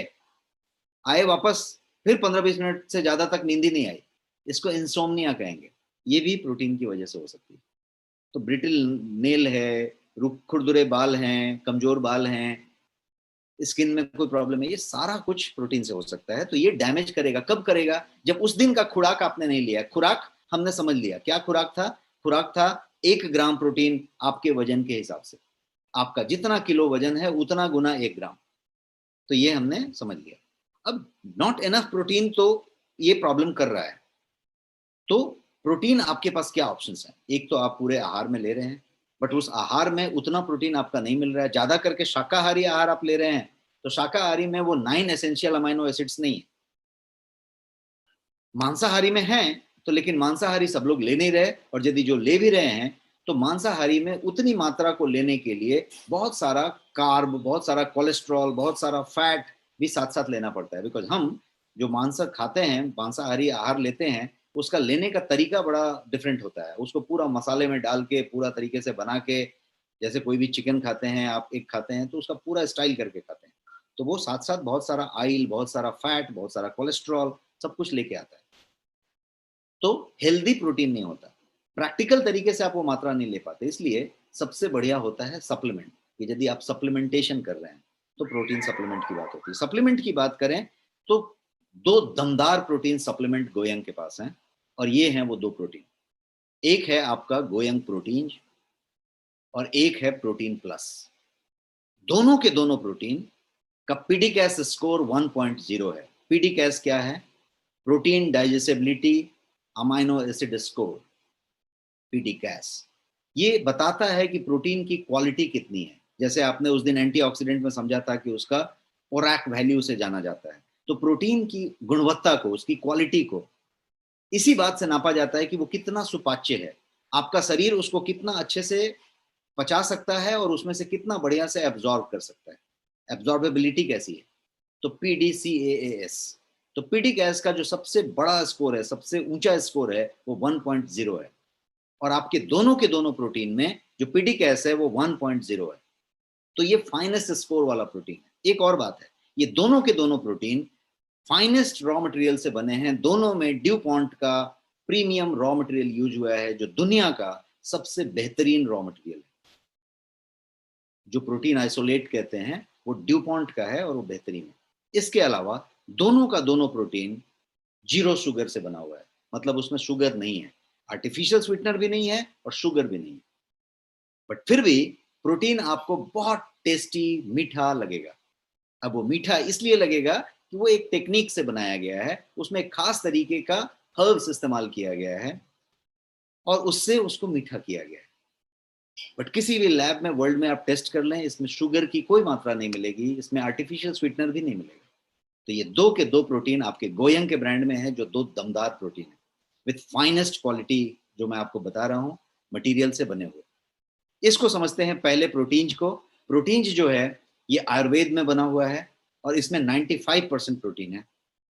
Speaker 1: आए वापस, फिर 15-20 मिनट से ज्यादा तक नींद ही नहीं आई, इसको इंसोम्निया कहेंगे। ये भी प्रोटीन की वजह से हो सकती है। तो ब्रिटिल नेल है, खुरदुरे बाल हैं, कमजोर बाल हैं, स्किन में कोई प्रॉब्लम है, ये सारा कुछ प्रोटीन से हो सकता है। तो ये डैमेज करेगा, कब करेगा, जब उस दिन का खुराक आपने नहीं लिया। खुराक हमने समझ लिया, क्या खुराक था, खुराक था 1 ग्राम प्रोटीन आपके वजन के हिसाब से, आपका जितना किलो वजन है उतना गुना 1 ग्राम, तो ये हमने समझ लिया। अब नॉट एनफ प्रोटीन, तो ये प्रॉब्लम कर रहा है। तो प्रोटीन आपके पास क्या ऑप्शंस हैं, एक तो आप पूरे आहार में ले रहे हैं, बट उस आहार में उतना प्रोटीन आपका नहीं मिल रहा है, ज्यादा करके शाकाहारी आहार आप ले रहे हैं, तो शाकाहारी में वो 9 एसेंशियल अमाइनो एसिड्स नहीं है। मांसाहारी में है, तो लेकिन मांसाहारी सब लोग ले नहीं रहे, और यदि जो ले भी रहे हैं तो मांसाहारी में उतनी मात्रा को लेने के लिए बहुत सारा कार्ब, बहुत सारा कोलेस्ट्रॉल, बहुत सारा फैट भी साथ साथ लेना पड़ता है। बिकॉज हम जो मांस खाते हैं, मांसाहारी आहार लेते हैं, उसका लेने का तरीका बड़ा डिफरेंट होता है। उसको पूरा मसाले में डाल के पूरा तरीके से बना के, जैसे कोई भी चिकन खाते हैं आप, एक खाते हैं तो उसका पूरा स्टाइल करके खाते हैं, तो वो साथ साथ बहुत सारा ऑयल, बहुत सारा फैट, बहुत सारा कोलेस्ट्रॉल, सब कुछ लेके आता है, तो हेल्दी प्रोटीन नहीं होता। प्रैक्टिकल तरीके से आप वो मात्रा नहीं ले पाते, इसलिए सबसे बढ़िया होता है सप्लीमेंट। कि यदि आप सप्लीमेंटेशन कर रहे हैं तो प्रोटीन सप्लीमेंट की बात होती है। सप्लीमेंट की बात करें तो 2 दमदार प्रोटीन सप्लीमेंट गोयंग के पास हैं, और ये हैं वो 2 प्रोटीन। एक है आपका गोयंग प्रोटीन और एक है प्रोटीन प्लस। दोनों के दोनों प्रोटीन का पीडीकैस स्कोर 1.0 है। पीडीकैस क्या है, protein digestibility amino acid score, PDCAAS. ये बताता है कि प्रोटीन की क्वालिटी कितनी है। जैसे आपने उस दिन एंटीऑक्सीडेंट में समझा था कि उसका ओरैक वैल्यू से जाना जाता है। तो प्रोटीन की गुणवत्ता को, उसकी क्वालिटी को इसी बात से नापा जाता है कि वो कितना सुपाच्य है, आपका शरीर उसको कितना अच्छे से पचा सकता है और उसमें से कितना बढ़िया से एब्जॉर्ब कर सकता है, एब्जॉर्बेबिलिटी कैसी है। तो PDCAAS, तो PDCAS का जो सबसे बड़ा स्कोर है, सबसे ऊंचा स्कोर है, वो 1.0 है। और आपके दोनों के दोनों प्रोटीन में जो PDCAS है वो 1.0 है। तो ये फाइनेस्ट स्कोर वाला प्रोटीन है। एक और बात है, ये दोनों के दोनों प्रोटीन फाइनेस्ट रॉ मटेरियल से बने हैं। दोनों में ड्यूपॉन्ट का प्रीमियम रॉ मटेरियल यूज हुआ है, जो दुनिया का सबसे बेहतरीन रॉ मटेरियल है। जो प्रोटीन आइसोलेट कहते हैं वो ड्यूपॉन्ट का है और वो बेहतरीन है। इसके अलावा दोनों का दोनों प्रोटीन जीरो शुगर से बना हुआ है, मतलब उसमें शुगर नहीं है, आर्टिफिशियल स्वीटनर भी नहीं है और शुगर भी नहीं है। बट फिर भी प्रोटीन आपको बहुत टेस्टी मीठा लगेगा। अब वो मीठा इसलिए लगेगा कि वो एक टेक्निक से बनाया गया है, उसमें एक खास तरीके का हर्ब्स इस्तेमाल किया गया है और उससे उसको मीठा किया गया है। बट किसी भी लैब में वर्ल्ड में आप टेस्ट कर लें, इसमें शुगर की कोई मात्रा नहीं मिलेगी, इसमें आर्टिफिशियल स्वीटनर भी नहीं मिलेगा। तो ये दो के दो प्रोटीन आपके गोयंग के ब्रांड में है, जो दो दमदार प्रोटीन है विथ फाइनेस्ट क्वालिटी, जो मैं आपको बता रहा हूँ, मटेरियल से बने हुए। इसको समझते हैं पहले प्रोटीन्स को। प्रोटीन्स जो है ये आयुर्वेद में बना हुआ है और इसमें 95% प्रोटीन है,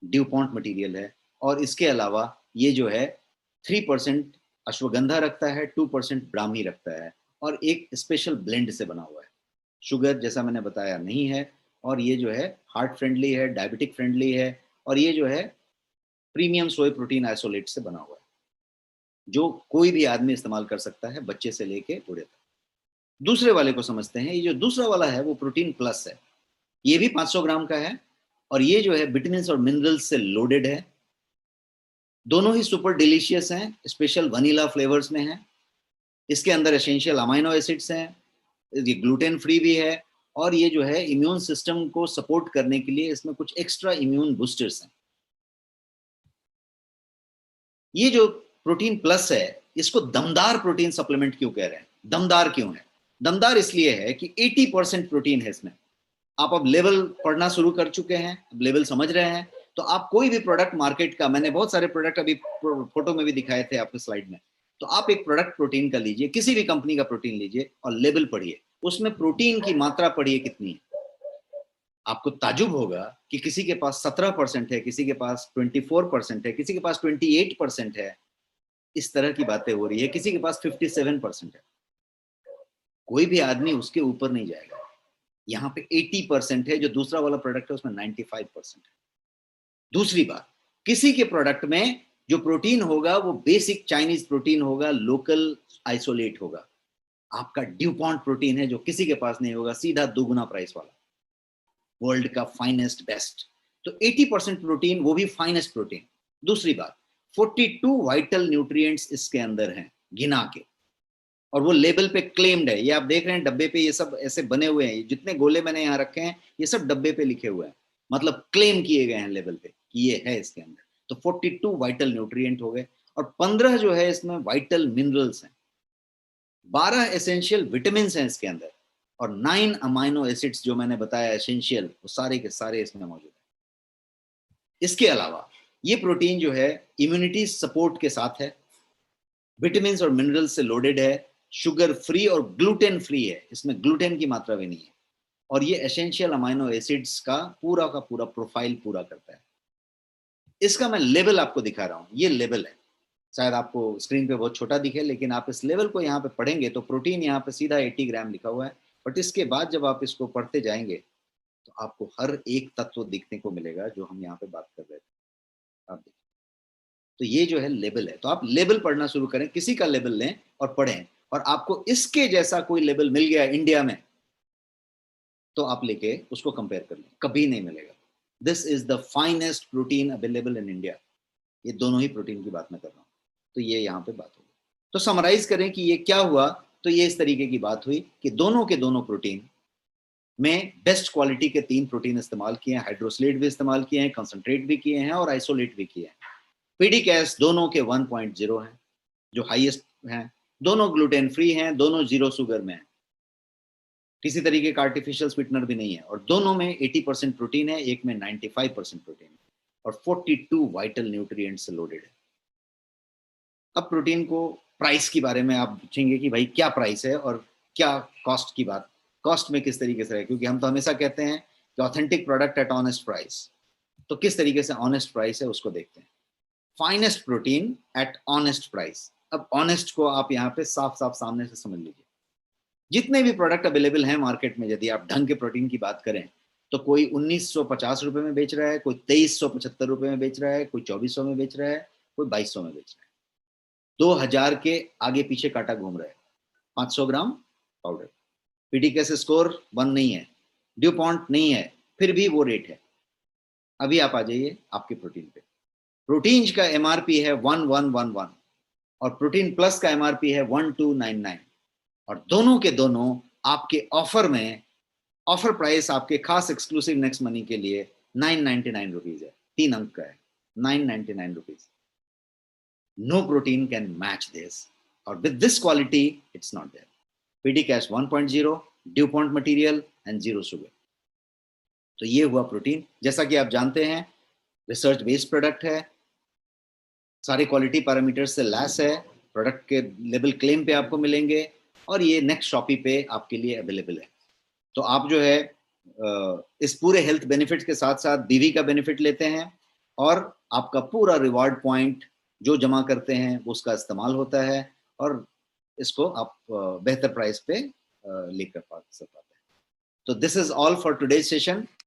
Speaker 1: ड्यूपॉन्ट मटेरियल है। और इसके अलावा ये जो है 3% अश्वगंधा रखता है, 2% ब्राह्मी रखता है और एक स्पेशल ब्लेंड से बना हुआ है। शुगर जैसा मैंने बताया नहीं है, और ये जो है हार्ट फ्रेंडली है, डायबिटिक फ्रेंडली है, और ये जो है प्रीमियम सोय प्रोटीन आइसोलेट से बना हुआ है, जो कोई भी आदमी इस्तेमाल कर सकता है, बच्चे से लेके बूढ़े तक। दूसरे वाले को समझते हैं। ये जो दूसरा वाला है वो प्रोटीन प्लस है, ये भी 500 ग्राम का है और ये जो है विटामिन और मिनरल्स से लोडेड है। दोनों ही सुपर डिलीशियस हैं, स्पेशल वनीला फ्लेवर्स में है। इसके अंदर एसेंशियल अमाइनो एसिड्स हैं, ये ग्लूटेन फ्री भी है, और ये जो है इम्यून सिस्टम को सपोर्ट करने के लिए इसमें कुछ एक्स्ट्रा इम्यून बूस्टर्स हैं। ये जो प्रोटीन प्लस है, इसको दमदार प्रोटीन सप्लीमेंट क्यों कह रहे हैं? दमदार क्यों है? दमदार इसलिए है कि 80% प्रोटीन है इसमें। आप अब लेवल पढ़ना शुरू कर चुके हैं, अब लेवल समझ रहे हैं, तो आप कोई भी प्रोडक्ट मार्केट का, मैंने बहुत सारे प्रोडक्ट अभी फोटो में भी दिखाए थे आपके स्लाइड में, तो आप एक प्रोडक्ट प्रोटीन का लीजिए, किसी भी कंपनी का प्रोटीन लीजिए और लेवल पढ़िए, उसमें प्रोटीन की मात्रा पढ़िए कितनी है। आपको ताजुब होगा कि किसी के पास 17% है, किसी के पास 24% है, किसी के पास 28% है, इस तरह की बातें हो रही है, किसी के पास 57% है। कोई भी आदमी उसके ऊपर नहीं जाएगा। यहाँ पे 80% है, जो दूसरा वाला प्रोडक्ट है उसमें 95% है। दूसरी बात, किसी के प्रोडक्ट में जो प्रोटीन होगा वो बेसिक चाइनीज प्रोटीन होगा, लोकल आइसोलेट होगा। आपका ड्यूपॉन्ट प्रोटीन है जो किसी के पास नहीं होगा, सीधा दुगुना प्राइस वाला, वर्ल्ड का फाइनेस्ट बेस्ट। तो 80% प्रोटीन, वो भी फाइनेस्ट प्रोटीन। दूसरी बात, 42 वाइटल न्यूट्रिएंट्स इसके अंदर हैं गिना के, और वो लेबल पे क्लेम्ड है। ये आप देख रहे हैं डब्बे पे, ये सब ऐसे बने हुए हैं, जितने गोले मैंने यहाँ रखे हैं ये सब डब्बे पे लिखे हुए हैं, मतलब क्लेम किए गए हैं लेबल पे कि ये है इसके अंदर। तो 42 वाइटल न्यूट्रिएंट हो गए, और 15 जो है इसमें वाइटल मिनरल्स हैं, 12 एसेंशियल विटामिन हैं इसके अंदर, और 9 अमाइनो एसिड्स जो मैंने बताया एसेंशियल, वो सारे के सारे इसमें मौजूद है। इसके अलावा ये प्रोटीन जो है इम्यूनिटी सपोर्ट के साथ है, विटामिन और मिनरल से लोडेड है, शुगर फ्री और ग्लूटेन फ्री है, इसमें ग्लूटेन की मात्रा भी नहीं है, और ये एसेंशियल अमाइनो एसिड्स का पूरा प्रोफाइल पूरा करता है। इसका मैं लेवल आपको दिखा रहा हूँ, ये लेवल है, शायद आपको स्क्रीन पे बहुत छोटा दिखे, लेकिन आप इस लेवल को यहाँ पे पढ़ेंगे तो प्रोटीन यहाँ पे सीधा 80 ग्राम लिखा हुआ है, बट इसके बाद जब आप इसको पढ़ते जाएंगे तो आपको हर एक तत्व दिखने को मिलेगा जो हम यहाँ पे बात कर रहे थे। आप देखिए, तो ये जो है लेवल है। तो आप लेवल पढ़ना शुरू करें, किसी का लेवल लें और पढ़ें, और आपको इसके जैसा कोई लेवल मिल गया इंडिया में तो आप लेके उसको कंपेयर कर लें, कभी नहीं मिलेगा। This is the finest protein available in India. ये दोनों ही प्रोटीन की बात मैं कर रहा हूँ। तो ये यहाँ पे बात होगी। तो समराइज करें कि ये क्या हुआ, तो ये इस तरीके की बात हुई कि दोनों के दोनों प्रोटीन में बेस्ट क्वालिटी के 3 प्रोटीन इस्तेमाल किए हैं, हाइड्रोसलेट भी इस्तेमाल किए हैं, कंसंट्रेट भी किए हैं और आइसोलेट भी किए हैं। PDCAS दोनों के 1.0 हैं, जो हाईएस्ट हैं। दोनों ग्लूटेन फ्री हैं, दोनों जीरो शुगर में हैं। किसी तरीके का आर्टिफिशियल स्वीटनर भी नहीं है, और दोनों में 80% प्रोटीन है, एक में 95% प्रोटीन है, और 42 वाइटल न्यूट्रिएंट्स से लोडेड है। अब प्रोटीन को प्राइस के बारे में आप पूछेंगे कि भाई क्या प्राइस है और क्या कॉस्ट की बात, कॉस्ट में किस तरीके से है, क्योंकि हम तो हमेशा कहते हैं कि authentic product at honest price. तो किस तरीके से ऑनेस्ट प्राइस है उसको देखते हैं। Finest protein at honest price. अब ऑनेस्ट को आप यहाँ पे साफ साफ सामने से समझ लीजिए। जितने भी प्रोडक्ट अवेलेबल हैं मार्केट में, यदि आप ढंग के प्रोटीन की बात करें तो कोई 1950 रुपए में बेच रहा है, कोई 2375 रुपए में बेच रहा है, कोई 2400 में बेच रहा है, कोई 2200 में बेच रहा है। 2000 के आगे पीछे काटा घूम रहा है। 500 ग्राम पाउडर, पीडीकेएस स्कोर 1 नहीं है, ड्यू पॉइंट नहीं है, फिर भी वो रेट है। अभी आप आ जाइए आपके प्रोटीन पे। प्रोटीन का एमआरपी है 1111 और प्रोटीन प्लस का एमआरपी है 1299, और दोनों के दोनों आपके ऑफर में, ऑफर प्राइस आपके खास एक्सक्लूसिव नेक्स्ट मनी के लिए 999 रुपीज है, 3 अंक का है, 999 rupees. No protein can match this, और with this quality it's not there. PDCAAS 1.0, due point material and 0 sugar. तो ये हुआ प्रोटीन। जैसा कि आप जानते हैं रिसर्च बेस्ड प्रोडक्ट है, सारे क्वालिटी पैरामीटर्स से लैस है, प्रोडक्ट के लेबल क्लेम पे आपको मिलेंगे, और ये नेक्स्ट शॉपी पे आपके लिए अवेलेबल है। तो आप जो है इस पूरे हेल्थ बेनिफिट्स के साथ साथ बीवी का बेनिफिट लेते हैं, और आपका पूरा रिवार्ड पॉइंट जो जमा करते हैं उसका इस्तेमाल होता है, और इसको आप बेहतर प्राइस पे लेकर पा सकते हैं। तो this is all for today's session.